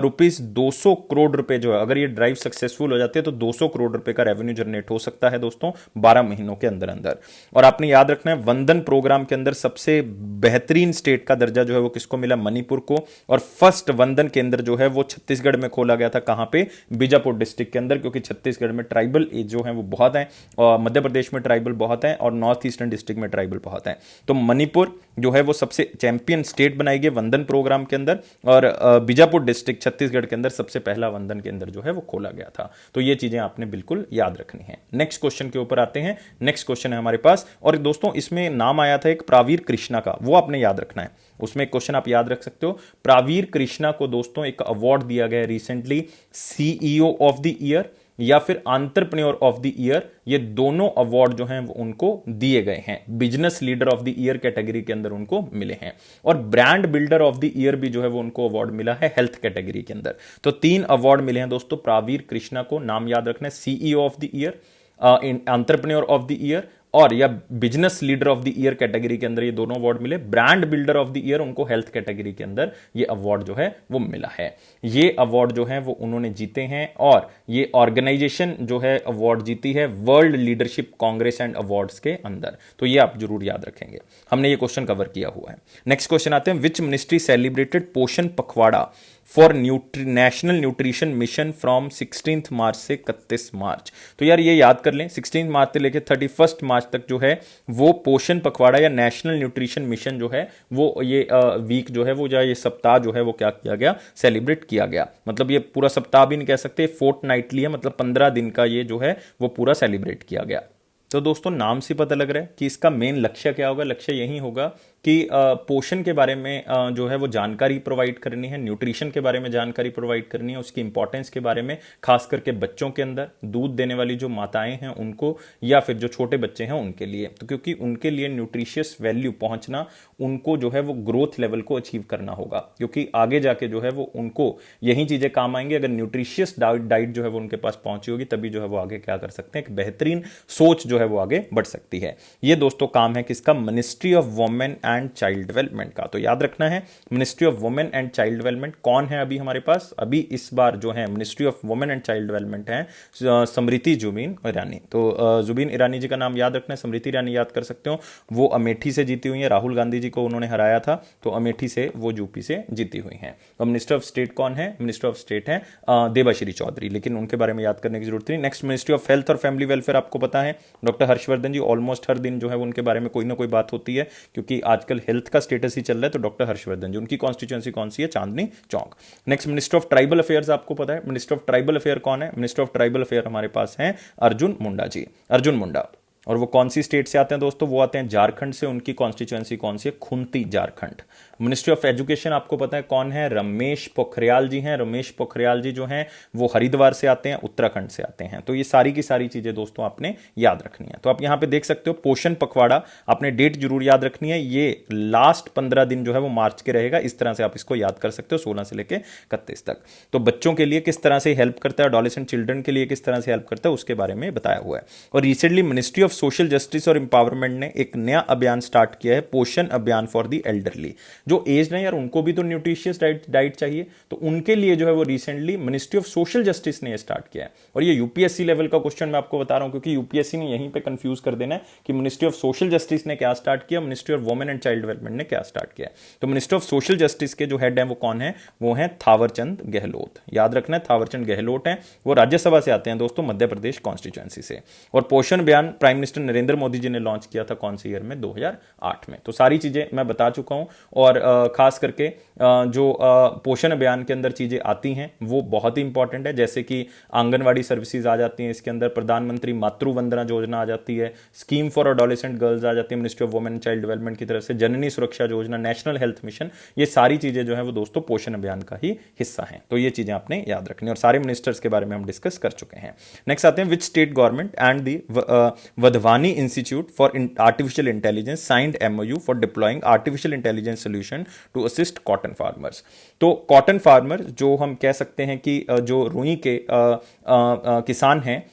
Speaker 1: रुपीस 200 करोड़ रुपए जो है, अगर ये ड्राइव सक्सेसफुल हो जाती है तो 200 करोड़ रुपए का रेवेन्यू जनरेट हो सकता है दोस्तों 12 महीनों के अंदर अंदर। और आपने याद रखना है, वंदन प्रोग्राम के अंदर सबसे बेहतरीन स्टेट का दर्जा जो है वो किसको मिला, मणिपुर को। और फर्स्ट वंदन केंद्र जो है वो छत्तीसगढ़ में खोला गया था। कहां पे, बीजापुर डिस्ट्रिक्ट के अंदर, क्योंकि छत्तीसगढ़ में ट्राइबल जो है वो बहुत है, और मध्य प्रदेश में ट्राइबल बहुत है, और नॉर्थ ईस्टर्न डिस्ट्रिक्ट में ट्राइबल बहुत है। तो मणिपुर जो है वो सबसे चैंपियन स्टेट बनाई गई वंदन प्रोग्राम के अंदर, और बीजापुर डिस्ट्रिक्ट छत्तीसगढ़ के अंदर सबसे पहला वंदन केंद्र जो है वो खोला गया था। तो ये चीजें आपने बिल्कुल याद रखनी है। नेक्स्ट क्वेश्चन के ऊपर आते हैं। नेक्स्ट क्वेश्चन है हमारे पास, और दोस्तों इसमें नाम आया था एक प्रावीर कृष्णा का, वो आपने याद रखना है। उसमें एक क्वेश्चन आप याद रख सकते हो, प्रावीर कृष्णा को दोस्तों एक अवार्ड दिया गया recently, CEO of the year या फिर एंटरप्रेन्योर ऑफ द ईयर। ये दोनों अवार्ड जो हैं वो उनको दिए गए हैं। Business leader of the year category के अंदर उनको मिले हैं, और brand builder of the year भी जो है वो उनको अवार्ड मिला है हेल्थ कैटेगरी के अंदर। तो 3 अवार्ड मिले हैं दोस्तों प्रावीर कृष्णा को। नाम याद रखना है, CEO of the year, entrepreneur of the year, और या business leader of the year category के अंदर ये दोनों अवार्ड मिले। Brand builder of the year उनको हेल्थ कैटेगरी के अंदर ये अवार्ड जो है वो मिला है। ये अवार्ड जो है वो उन्होंने जीते हैं, और ये ऑर्गेनाइजेशन जो है अवार्ड जीती है world leadership Congress and awards के अंदर। तो ये आप जरूर याद रखेंगे, हमने ये क्वेश्चन कवर किया हुआ है। नेक्स्ट क्वेश्चन आते हैं, विच मिनिस्ट्री सेलिब्रेटेड पोषण पखवाड़ा for national nutrition mission from 16 मार्च से 31 मार्च। तो यार ये याद कर लें, 16 मार्च से लेकर 31 मार्च तक जो है वो पोषण पखवाड़ा या नेशनल न्यूट्रिशन मिशन जो है वो ये वीक जो है वो, या ये सप्ताह जो है वो क्या किया गया, सेलिब्रेट किया गया। मतलब ये पूरा सप्ताह भी नहीं कह सकते, फोर्टनाइटली है, मतलब 15 दिन का ये जो है वो पूरा सेलिब्रेट किया गया। तो दोस्तों नाम से पता लग रहा है कि इसका मेन लक्ष्य क्या होगा। लक्ष्य यही होगा कि पोषण के बारे में जो है वो जानकारी प्रोवाइड करनी है, न्यूट्रिशन के बारे में जानकारी प्रोवाइड करनी है, उसकी इंपॉर्टेंस के बारे में, खास करके बच्चों के अंदर, दूध देने वाली जो माताएं हैं उनको, या फिर जो छोटे बच्चे हैं उनके लिए। तो क्योंकि उनके लिए न्यूट्रिशियस वैल्यू पहुंचना, उनको जो है वो ग्रोथ लेवल को अचीव करना होगा, क्योंकि आगे जाके जो है वो उनको यही चीजें काम आएंगी। अगर न्यूट्रिशियस डाइट जो है वो उनके पास पहुंची होगी, तभी जो है वो आगे क्या कर सकते हैं, एक बेहतरीन सोच जो है वो आगे बढ़ सकती है। ये दोस्तों काम है किसका, ministry of women and child development का। तो याद रखना है, ministry of women and child development कौन है अभी हमारे पास, अभी इस बार जो है ministry of women and child development है स्मृति जुबिन ईरानी। तो जुबिन ईरानी जी का नाम याद रखना है, स्मृति ईरानी याद कर सकते हो। वो अमेठी से जीती हुई है, राहुल गांधी जी को उन्होंने हराया था, तो अमेठी से वो यूपी से जीती हुई हैं। और मिनिस्टर ऑफ स्टेट कौन है, मिनिस्टर ऑफ स्टेट है देबाश्री चौधरी, लेकिन उनके बारे में याद करने की जरूरत नहीं। नेक्स्ट मिनिस्ट्री ऑफ हेल्थ और फैमिली वेलफेयर आपको पता है डॉक्टर हर्षवर्धन जी। ऑलमोस्ट हर दिन जो है उनके बारे में कोई ना कोई बात होती है, क्योंकि आजकल हेल्थ का स्टेटस ही चल रहा है। तो डॉक्टर हर्षवर्धन जी, उनकी कॉन्स्टिट्यूएंसी कौन सी है, Chandni Chowk. Next minister of tribal affairs आपको पता है, मिनिस्टर ऑफ ट्राइबल अफेयर कौन है, मिनिस्टर ऑफ ट्राइबल अफेयर हमारे पास है अर्जुन मुंडा जी, अर्जुन मुंडा। और वो कौन सी स्टेट से आते हैं दोस्तों, वो आते हैं झारखंड से। उनकी कॉन्स्टिट्यूएंसी कौन सी है, Khunti Jharkhand. Ministry of education आपको पता है कौन है, रमेश पोखरियाल जी हैं। रमेश पोखरियाल जी जो हैं वो हरिद्वार से आते हैं, उत्तराखंड से आते हैं। तो ये सारी की सारी चीजें दोस्तों आपने याद रखनी है। तो आप यहां पे देख सकते हो पोषण पखवाड़ा, आपने डेट जरूर याद रखनी है। ये लास्ट 15 दिन जो है वो मार्च के रहेगा, इस तरह से आप इसको याद कर सकते हो, 16 से लेकर 31 तक। तो बच्चों के लिए किस तरह से हेल्प करता है, एडोलेसेंट चिल्ड्रन के लिए किस तरह से हेल्प करता है, उसके बारे में बताया हुआ है। और recently ministry of social justice और एम्पावरमेंट ने एक नया अभियान स्टार्ट किया है, पोषण अभियान फॉर द एल्डरली। जो एज है यार, उनको भी तो न्यूट्रिशियस डाइट चाहिए, तो उनके लिए जो है वो recently ministry of social justice ने स्टार्ट किया है। और ये यूपीएससी लेवल का क्वेश्चन मैं आपको बता रहा हूं, क्योंकि यूपीएससी ने यहीं पे कंफ्यूज कर देना है कि मिनिस्ट्री ऑफ सोशल जस्टिस ने क्या स्टार्ट किया, ministry of women and child development ने क्या स्टार्ट किया। तो मिनिस्ट्री ऑफ सोशल जस्टिस के जो हेड है वो कौन है, वो है थावरचंद गहलोत। याद रखना है, थावरचंद गहलोत है, वो राज्यसभा से आते हैं दोस्तों, मध्य प्रदेश कॉन्स्टिट्यूएंसी से। और पोषण अभियान प्राइम मिनिस्टर नरेंद्र मोदी जी ने लॉन्च किया था कौन से ईयर में, 2008 में। तो सारी चीजें मैं बता चुका हूं। और और खास करके जो पोषण अभियान के अंदर चीज़ें आती हैं वो बहुत ही इंपॉर्टेंट है, जैसे कि आंगनवाड़ी सर्विसेज आ जाती हैं इसके अंदर, प्रधानमंत्री मातृ वंदना योजना आ जाती है, स्कीम फॉर एडोलेसेंट गर्ल्स आ जाती है ministry of women and child development की तरफ से, जननी सुरक्षा योजना, नेशनल हेल्थ मिशन, ये सारी चीज़ें जो है वो दोस्तों पोषण अभियान का ही हिस्सा हैं। तो ये चीज़ें आपने याद रखनी, और सारे मिनिस्टर्स के बारे में हम डिस्कस कर चुके हैं। नेक्स्ट आते हैं, which state government and the Wadhwani institute for artificial intelligence signed MOU for deploying artificial intelligence solution to assist cotton farmers. तो कॉटन फार्मर जो हम कह सकते हैं कि जो रुई के किसान हैं,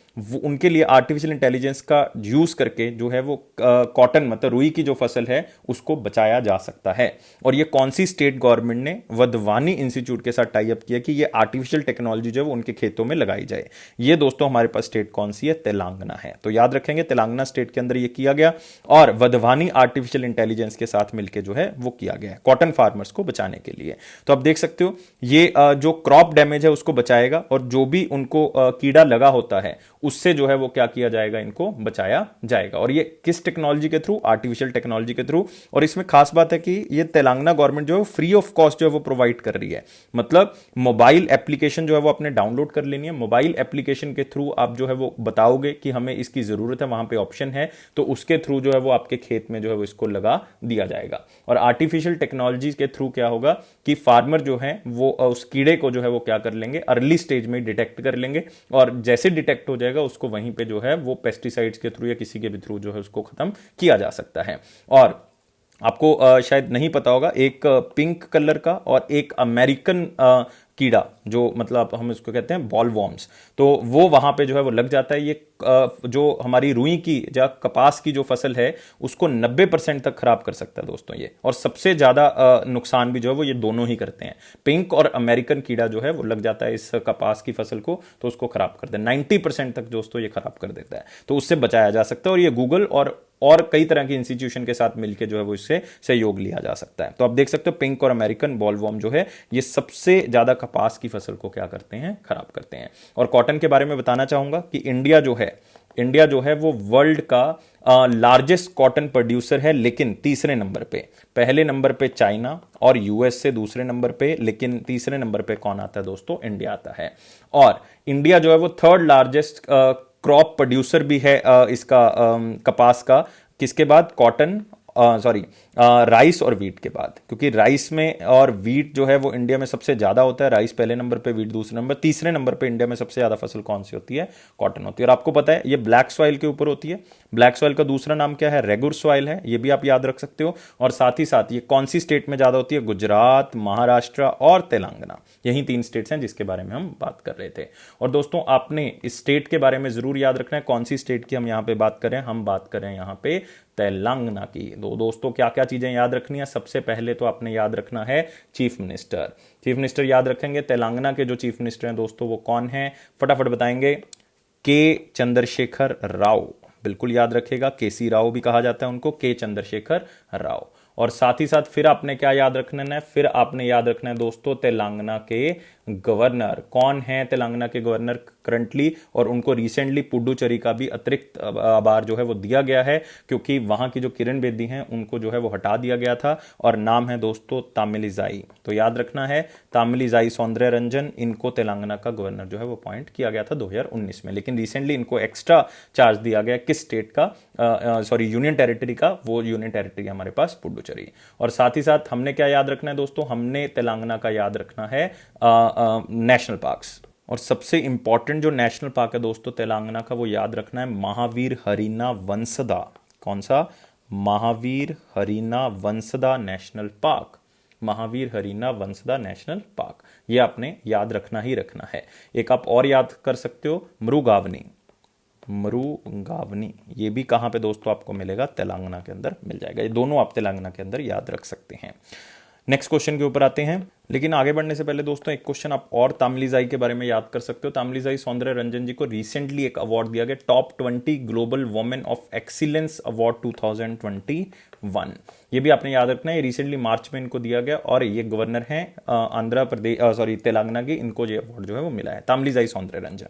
Speaker 1: उनके लिए आर्टिफिशियल इंटेलिजेंस का यूज करके जो है वो कॉटन मतलब रुई की जो फसल है उसको बचाया जा सकता है। और ये कौन सी स्टेट गवर्नमेंट ने वधवानी इंस्टीट्यूट के साथ टाई अप किया कि ये आर्टिफिशियल टेक्नोलॉजी जो है वो उनके खेतों में लगाई जाए। ये दोस्तों हमारे पास स्टेट कौन सी है, तेलंगाना है। तो याद रखेंगे तेलंगाना स्टेट के अंदर ये किया गया और वधवानी आर्टिफिशियल इंटेलिजेंस के साथ मिलकर जो है वो किया गया कॉटन फार्मर्स को बचाने के लिए। तो आप देख सकते हो ये जो क्रॉप डैमेज है उसको बचाएगा, और जो भी उनको कीड़ा लगा होता है उससे जो है वो क्या किया जाएगा, इनको बचाया जाएगा। और ये किस टेक्नोलॉजी के थ्रू, आर्टिफिशियल टेक्नोलॉजी के थ्रू। और इसमें खास बात है कि ये तेलंगाना गवर्नमेंट जो है फ्री ऑफ कॉस्ट जो है वो प्रोवाइड कर रही है। मतलब मोबाइल एप्लीकेशन जो है वो आपने डाउनलोड कर लेनी है, मोबाइल एप्लीकेशन के थ्रू आप जो है वो बताओगे कि हमें इसकी जरूरत है, वहां पे ऑप्शन है, तो उसके थ्रू जो है वो आपके खेत में जो है वो इसको लगा दिया जाएगा। और आर्टिफिशियल टेक्नोलॉजी के थ्रू क्या होगा कि फार्मर जो है वो उस कीड़े को जो है वो क्या कर लेंगे, अर्ली स्टेज में डिटेक्ट कर लेंगे, और जैसे डिटेक्ट हो जाएगा उसको वहीं पे जो है वो पेस्टिसाइड्स के थ्रू या किसी के भी थ्रू जो है उसको खत्म किया जा सकता है। और आपको शायद नहीं पता होगा, एक पिंक कलर का और एक अमेरिकन कीड़ा जो मतलब हम इसको कहते हैं बॉल वॉर्म्स, तो वो वहां पे जो है वो लग जाता है। ये जो हमारी रुई की या कपास की जो फसल है उसको 90% तक खराब कर सकता है दोस्तों ये। और सबसे ज्यादा नुकसान भी जो है वो ये दोनों ही करते हैं। पिंक और अमेरिकन कीड़ा जो है वो लग जाता है इस कपास की फसल को, तो उसको खराब कर देता है 90% तक दोस्तों ये खराब कर देता है। तो उससे बचाया जा सकता है, और ये गूगल और कई तरह की इंस्टीट्यूशन के साथ मिलकर जो है वो इससे सहयोग लिया जा सकता है। तो आप देख सकते हो पिंक और अमेरिकन बॉलवॉर्म जो है ये सबसे ज्यादा कपास की फसल को क्या करते हैं, खराब करते हैं। और कॉटन के बारे में बताना चाहूंगा कि इंडिया जो है वो वर्ल्ड का लार्जेस्ट कॉटन प्रोड्यूसर है, लेकिन तीसरे नंबर पे, पहले नंबर पे चाइना और यूएस से दूसरे नंबर पे, लेकिन तीसरे नंबर पे कौन आता है दोस्तों, इंडिया आता है। और इंडिया जो है वो थर्ड लार्जेस्ट क्रॉप प्रोड्यूसर भी है इसका कपास का, किसके बाद, कॉटन राइस और वीट के बाद, क्योंकि राइस में और वीट जो है वो इंडिया में सबसे ज्यादा होता है। राइस पहले नंबर पे, वीट दूसरे नंबर, तीसरे नंबर पे इंडिया में सबसे ज्यादा फसल कौन सी होती है, कॉटन होती है। और आपको पता है ये ब्लैक सॉइल के ऊपर होती है। ब्लैक सॉइल का दूसरा नाम क्या है, रेगुर सॉइल है, ये भी आप याद रख सकते हो। और साथ ही साथ ये कौन सी स्टेट में ज्यादा होती है, गुजरात, महाराष्ट्र और तेलंगाना, यही 3 स्टेट्स हैं जिसके बारे में हम बात कर रहे थे। और दोस्तों आपने इस स्टेट के बारे में जरूर याद रखना है, कौन सी स्टेट की हम यहां पे बात कर रहे हैं, हम बात कर रहे हैं यहां पे तेलंगाना की। दोस्तों क्या क्या चीजें याद रखनी है, सबसे पहले तो आपने याद रखना है चीफ मिनिस्टर। चीफ मिनिस्टर याद रखेंगे, तेलंगाना के जो चीफ मिनिस्टर हैं दोस्तों वो कौन है, फटाफट बताएंगे, के चंद्रशेखर राव। बिल्कुल याद रखेगा, केसी राव भी कहा जाता है उनको, के चंद्रशेखर राव। और साथ ही साथ फिर आपने क्या याद रखना है, फिर आपने याद रखना है दोस्तों तेलंगाना के गवर्नर। कौन है तेलंगाना के गवर्नर करंटली, और उनको रिसेंटली पुडुचेरी का भी अतिरिक्त आभार जो है वो दिया गया है, क्योंकि वहां की जो किरण बेदी हैं उनको जो है वो हटा दिया गया था, और नाम है दोस्तों तामिलिसाई। तो याद रखना है तामिलिसाई सौंदर्यरंजन, इनको तेलंगाना का गवर्नर जो है वो अपॉइंट किया गया था 2019 में। लेकिन रिसेंटली इनको एक्स्ट्रा चार्ज दिया गया किस स्टेट का, यूनियन टेरिटरी का, वो यूनियन टेरिटरी हमारे पास पुडुचेरी। और साथ ही साथ हमने क्या याद रखना है दोस्तों, हमने तेलंगाना का याद रखना है नेशनल पार्क्स। और सबसे इंपॉर्टेंट जो नेशनल पार्क है दोस्तों तेलंगाना का, वो याद रखना है महावीर हरीना वंसदा। कौन सा, Mahavir Harina Vansda national park, Mahavir Harina Vansda national park, ये आपने याद रखना ही रखना है। एक आप और याद कर सकते हो, मृगावनी, ये भी कहां पे दोस्तों आपको मिलेगा, तेलंगाना के अंदर मिल जाएगा। ये दोनों आप तेलंगाना के अंदर याद रख सकते हैं। नेक्स्ट क्वेश्चन के ऊपर आते हैं, लेकिन आगे बढ़ने से पहले दोस्तों एक क्वेश्चन आप और तामलीजाई के बारे में याद कर सकते हो। तामलीजाई सौंदर्य रंजन जी को रिसेंटली एक अवार्ड दिया गया, top 20 global women of excellence award 2021। ये भी आपने याद रखना है, रिसेंटली मार्च में इनको दिया गया और ये गवर्नर हैं आंध्र प्रदेश तेलंगाना की, इनको ये अवार्ड जो है वो मिला है, तामलीजाई सौंदर्य रंजन।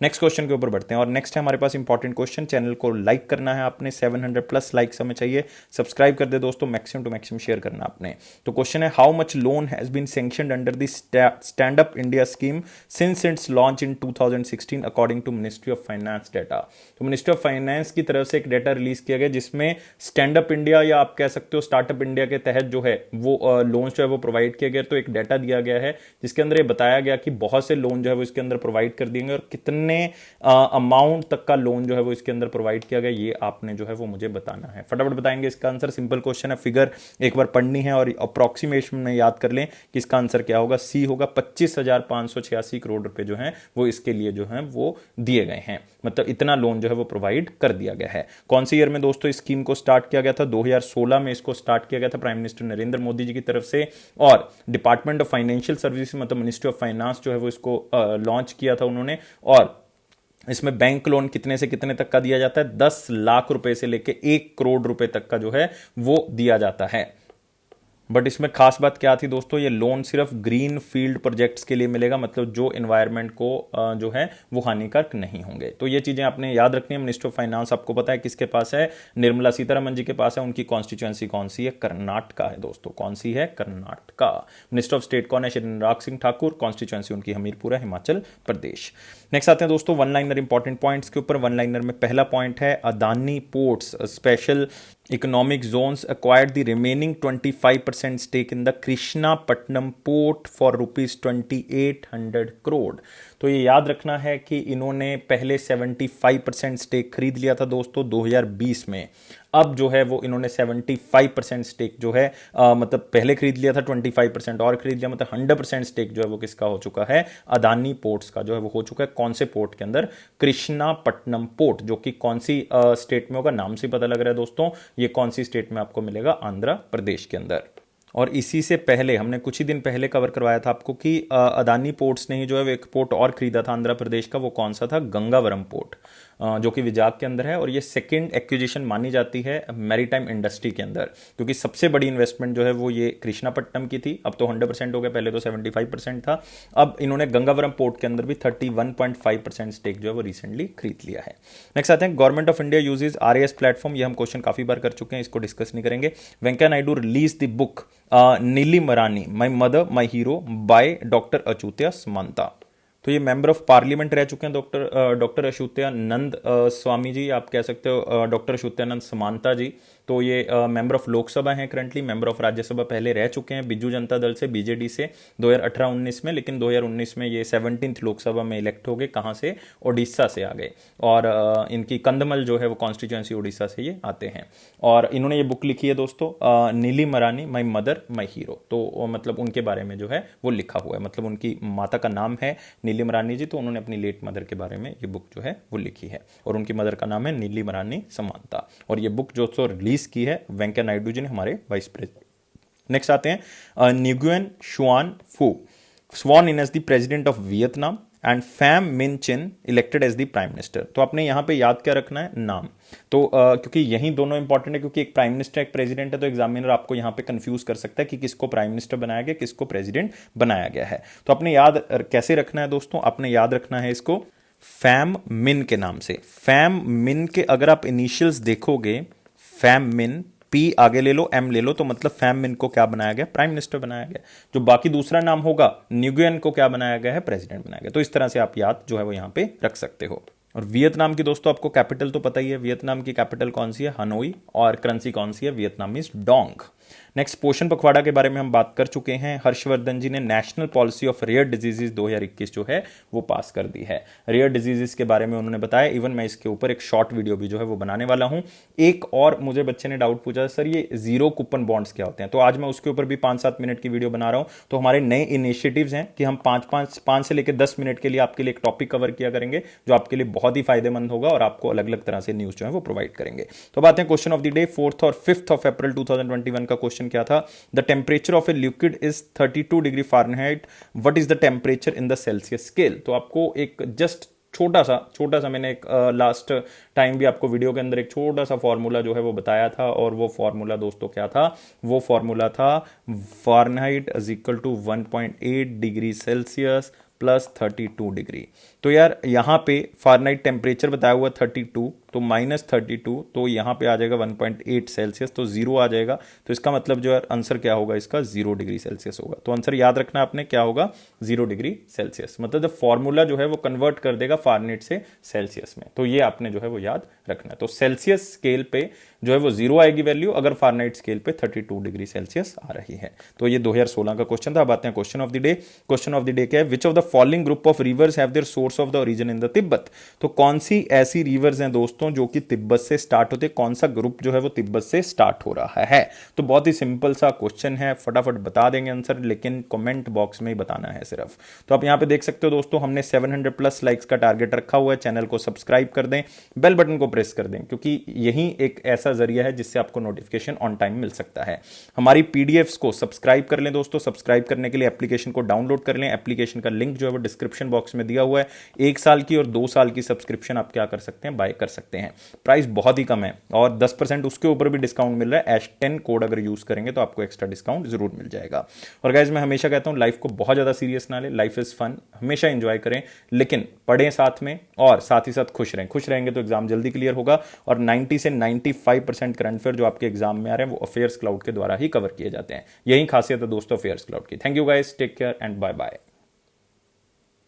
Speaker 1: नेक्स्ट क्वेश्चन के ऊपर बढ़ते हैं और नेक्स्ट है हमारे पास इंपॉर्टेंट क्वेश्चन। चैनल को लाइक करना है आपने, 700 प्लस लाइक्स हमें चाहिए। सब्सक्राइब कर दे दोस्तों, मैक्सिमम टू मैक्सिमम शेयर करना आपने। तो क्वेश्चन है, how much loan has been sanctioned under the stand up India scheme since it's launch in 2016 according to ministry of finance data. तो मिनिस्ट्री ऑफ फाइनेंस की तरफ से एक डेटा रिलीज किया गया जिसमें स्टैंड अप इंडिया या आप कह सकते हो स्टार्टअप इंडिया के तहत जो है वो लोन जो है वो प्रोवाइड किया गया। तो एक डेटा दिया गया है जिसके अंदर ये बताया गया कि बहुत से लोन जो है वो इसके अंदर प्रोवाइड कर दिए गए और कितने अमाउंट तक का लोन जो है वो इसके अंदर प्रोवाइड किया गया, ये आपने जो है वो मुझे बताना है। फटाफट बताएंगे इसका आंसर। सिंपल क्वेश्चन है, फिगर एक बार पढ़नी है और अप्रोक्सीमेशन में याद कर लें कि इसका आंसर क्या होगा। सी होगा, 25,586 करोड़ रुपए जो है वो इसके लिए जो है वो दिए गए हैं, मतलब इतना लोन जो है वो प्रोवाइड कर दिया गया है। कौन से ईयर में दोस्तों इस स्कीम को स्टार्ट किया गया था? 2016 में इसको स्टार्ट किया गया था प्राइम मिनिस्टर नरेंद्र मोदी जी की तरफ से, और डिपार्टमेंट ऑफ फाइनेंशियल सर्विसेज मतलब मिनिस्ट्री ऑफ फाइनेंस जो है वो इसको लॉन्च किया था उन्होंने। और इसमें बैंक लोन कितने से कितने तक का दिया जाता है? 10 लाख रुपए से लेके 1 करोड़ रुपए तक का जो है वो दिया जाता है। बट इसमें खास बात क्या थी दोस्तों, ये लोन सिर्फ ग्रीन फील्ड प्रोजेक्ट्स के लिए मिलेगा, मतलब जो एनवायरनमेंट को जो है वो हानिकारक नहीं होंगे। तो ये चीजें आपने याद रखनी है। मिनिस्टर ऑफ फाइनेंस आपको पता है किसके पास है? निर्मला सीतारमन जी के पास है। उनकी कॉन्स्टिट्यूएंसी कौन सी है? कर्नाटका है दोस्तों। कौन सी है? कर्नाटका। मिनिस्टर ऑफ स्टेट कौन है? श्री अनुराग सिंह ठाकुर। कॉन्स्टिट्यूएंसी उनकी हमीरपुर है, हिमाचल प्रदेश। नेक्स्ट आते हैं दोस्तों वन लाइनर इंपॉर्टेंट पॉइंट्स के ऊपर। वन लाइनर में पहला पॉइंट है, Adani ports special economic zones acquired the remaining 25% stake in the Krishnapatnam port for ₹2800 crore. तो ये याद रखना है कि इन्होंने पहले 75% स्टेक खरीद लिया था दोस्तों 2020 में। अब जो है वो इन्होंने 75% स्टेक जो है मतलब पहले खरीद लिया था, 25% और खरीद लिया, मतलब 100% स्टेक जो है वो किसका हो चुका है? अदानी पोर्ट्स का जो है वो हो चुका है। कौन से पोर्ट के अंदर? कृष्णापट्टनम पोर्ट, जो कि कौन सी स्टेट में होगा? नाम से पता लग रहा है दोस्तों, ये कौन सी स्टेट में आपको मिलेगा? आंध्र प्रदेश के अंदर। और इसी से पहले हमने कुछ ही दिन पहले कवर करवाया था आपको कि अदानी पोर्ट्स ने ही जो है वो एक पोर्ट और खरीदा था आंध्र प्रदेश का। वो कौन सा था? गंगावरम पोर्ट, जो कि विजाग के अंदर है। और ये सेकंड एक्विजिशन मानी जाती है मैरीटाइम इंडस्ट्री के अंदर, क्योंकि सबसे बड़ी इन्वेस्टमेंट जो है वो ये कृष्णापट्टनम की थी। अब तो 100% हो गया, पहले तो 75% था। अब इन्होंने गंगावरम पोर्ट के अंदर भी 31.5% स्टेक जो है वो रिसेंटली खरीद लिया है। नेक्स्ट आते हैं, government of India uses RAS platform. ये हम क्वेश्चन काफी बार कर चुके हैं, इसको डिस्कस नहीं करेंगे। Venkaiah Naidu release the book Neeli Marani my mother my hero by doctor Achyuta Samanta. तो ये मेंबर ऑफ पार्लियामेंट रह चुके हैं डॉक्टर अच्युतानंद स्वामी जी, आप कह सकते हो डॉक्टर अच्युतानंद समांता जी। तो ये मेंबर ऑफ लोकसभा हैं करंटली, मेंबर ऑफ राज्यसभा पहले रह चुके हैं बिजू जनता दल से, BJD से 2018-19 में। लेकिन 2019 में ये 17th लोकसभा में इलेक्ट हो गए। कहाँ से? ओडिशा से आ गए। और इनकी कंधमल जो है वो कॉन्स्टिट्यूएंसी ओडिशा से ये आते हैं। और इन्होंने ये बुक लिखी है दोस्तों, नीली Marani my mother my hero. तो मतलब उनके बारे में जो है वो लिखा हुआ है, मतलब उनकी माता का नाम है नीली मरानी जी, तो उन्होंने अपनी लेट मदर के बारे में ये बुक जो है वो लिखी है। और उनकी मदर का नाम है नीली मरानी समांता। और ये बुक जो तो रिलीज की है वेंकैया नायडू जी ने, हमारे वाइस प्रेसिडेंट। नेक्स्ट आते हैं, Nguyen Xuan Phuc sworn in as the president of Vietnam and Pham Minh Chinh elected as the prime minister. तो आपने यहां पे याद क्या रखना है? नाम। तो क्योंकि यही दोनों इंपॉर्टेंट है, क्योंकि एक प्राइम मिनिस्टर एक प्रेसिडेंट है, तो एग्जामिनर आपको यहां पे कंफ्यूज कर सकता है कि किसको प्राइम मिनिस्टर बनाया गया, किसको प्रेसिडेंट बनाया गया है। तो आपने याद कैसे रखना है दोस्तों? आपने याद रखना है इसको फैम मिन के नाम से। फैम मिन के अगर आप इनिशियल्स देखोगे, फैम मिन, P आगे ले लो, M ले लो, तो मतलब फैम मिन को क्या बनाया गया? प्राइम मिनिस्टर बनाया गया। जो बाकी दूसरा नाम होगा न्यूगुएन को क्या बनाया गया है? प्रेसिडेंट बनाया गया। तो इस तरह से आप याद जो है वो यहां पे रख सकते हो। और वियतनाम की दोस्तों आपको कैपिटल तो पता ही है, वियतनाम की कैपिटल कौन सी है? हनोई। और करेंसी कौन सी है? Vietnamese Dong. नेक्स्ट, पोषण पखवाड़ा के बारे में हम बात कर चुके हैं। हर्षवर्धन जी ने national policy of rare diseases 2021 जो है वो पास कर दी है। रेयर डिजीजेस के बारे में उन्होंने बताया, इवन मैं इसके ऊपर एक शॉर्ट वीडियो भी जो है वो बनाने वाला हूं। एक और मुझे बच्चे ने डाउट पूछा, सर ये जीरो कूपन बॉन्ड्स क्या होते हैं? तो आज मैं उसके ऊपर भी 5-7 मिनट की वीडियो बना रहा हूं। तो हमारे नए इनिशिएटिव्स हैं कि हम 5 से लेकर 10 मिनट के लिए आपके लिए एक टॉपिक कवर किया करेंगे, जो आपके लिए बहुत बहुत ही फायदेमंद होगा और आपको अलग अलग तरह से न्यूज जो है वो प्रोवाइड करेंगे। तो बात है क्वेश्चन ऑफ द डे 4 और 5 ऑफ अप्रैल 2021 का क्वेश्चन क्या था? The temperature of a liquid is 32 degree Fahrenheit, what is the temperature in the Celsius scale? तो आपको एक जस्ट छोटा सा मैंने एक लास्ट टाइम भी आपको वीडियो के अंदर एक छोटा सा फॉर्मूला जो है वो बताया था, और वो फॉर्मूला दोस्तों क्या था? वो फॉर्मूला था Fahrenheit is equal to 1.8 degree Celsius plus 32 degree. तो यार यहाँ पे फ़ारेनहाइट टेम्परेचर बताया हुआ 32, तो माइनस 32, तो यहाँ पे आ जाएगा 1.8 सेल्सियस, तो जीरो आ जाएगा। तो इसका मतलब जो है आंसर क्या होगा इसका? 0 डिग्री सेल्सियस होगा। तो आंसर याद रखना आपने क्या होगा? 0 डिग्री सेल्सियस। मतलब द फॉर्मूला जो है वो कन्वर्ट कर देगा फ़ारेनहाइट से सेल्सियस में, तो ये आपने जो है वो याद रखना है। तो सेल्सियस स्केल पे जो है वो 0 आएगी वैल्यू, अगर फ़ारेनहाइट स्केल पे 32 डिग्री सेल्सियस आ रही है। तो ये 2016 का क्वेश्चन था। अब आते हैं question of the day. Question of the day क्या है? Which of the following group of reverse have their source of the origin in the Tibet? तो कौन सी ऐसी रिवर्स हैं दोस्तों जो कि तिब्बत से स्टार्ट होते? कौन सा ग्रुप जो है वो तिब्बत से स्टार्ट हो रहा है? तो बहुत ही सिंपल सा क्वेश्चन है, फटाफट बता देंगे आंसर, लेकिन कमेंट बॉक्स में ही बताना है सिर्फ। तो आप यहां पे देख सकते हो दोस्तों, हमने 700 प्लस लाइक्स का टारगेट रखा हुआ है। चैनल को सब्सक्राइब कर दें, बेल बटन को प्रेस कर दें, क्योंकि यही एक ऐसा जरिया है जिससे आपको नोटिफिकेशन ऑन टाइम मिल सकता है। हमारी पीडीएफ्स को सब्सक्राइब कर लें दोस्तों। सब्सक्राइब करने के लिए एप्लीकेशन को डाउनलोड कर लें। एप्लीकेशन का लिंक जो है वो डिस्क्रिप्शन बॉक्स में दिया हुआ है। 1 साल की और 2 साल की सब्सक्रिप्शन आप क्या कर सकते हैं? बाय कर सकते हैं। प्राइस बहुत ही कम है और 10% उसके ऊपर भी डिस्काउंट मिल रहा है। #10 कोड अगर यूज करेंगे तो आपको एक्स्ट्रा डिस्काउंट जरूर मिल जाएगा। और गाइज मैं हमेशा कहता हूं लाइफ को बहुत ज्यादा सीरियस ना ले, लाइफ इज फन, हमेशा एंजॉय करें, लेकिन पढ़ें साथ में और साथ ही साथ खुश रहें। खुश रहेंगे तो एग्जाम जल्दी क्लियर होगा। और 90 से 95% करंट अफेयर जो आपके एग्जाम में आ रहे हैं वो अफेयर्स क्लाउड के द्वारा ही कवर किए जाते हैं। यही खासियत है दोस्तों अफेयर्स क्लाउड की। Thank you guys, take care and bye bye.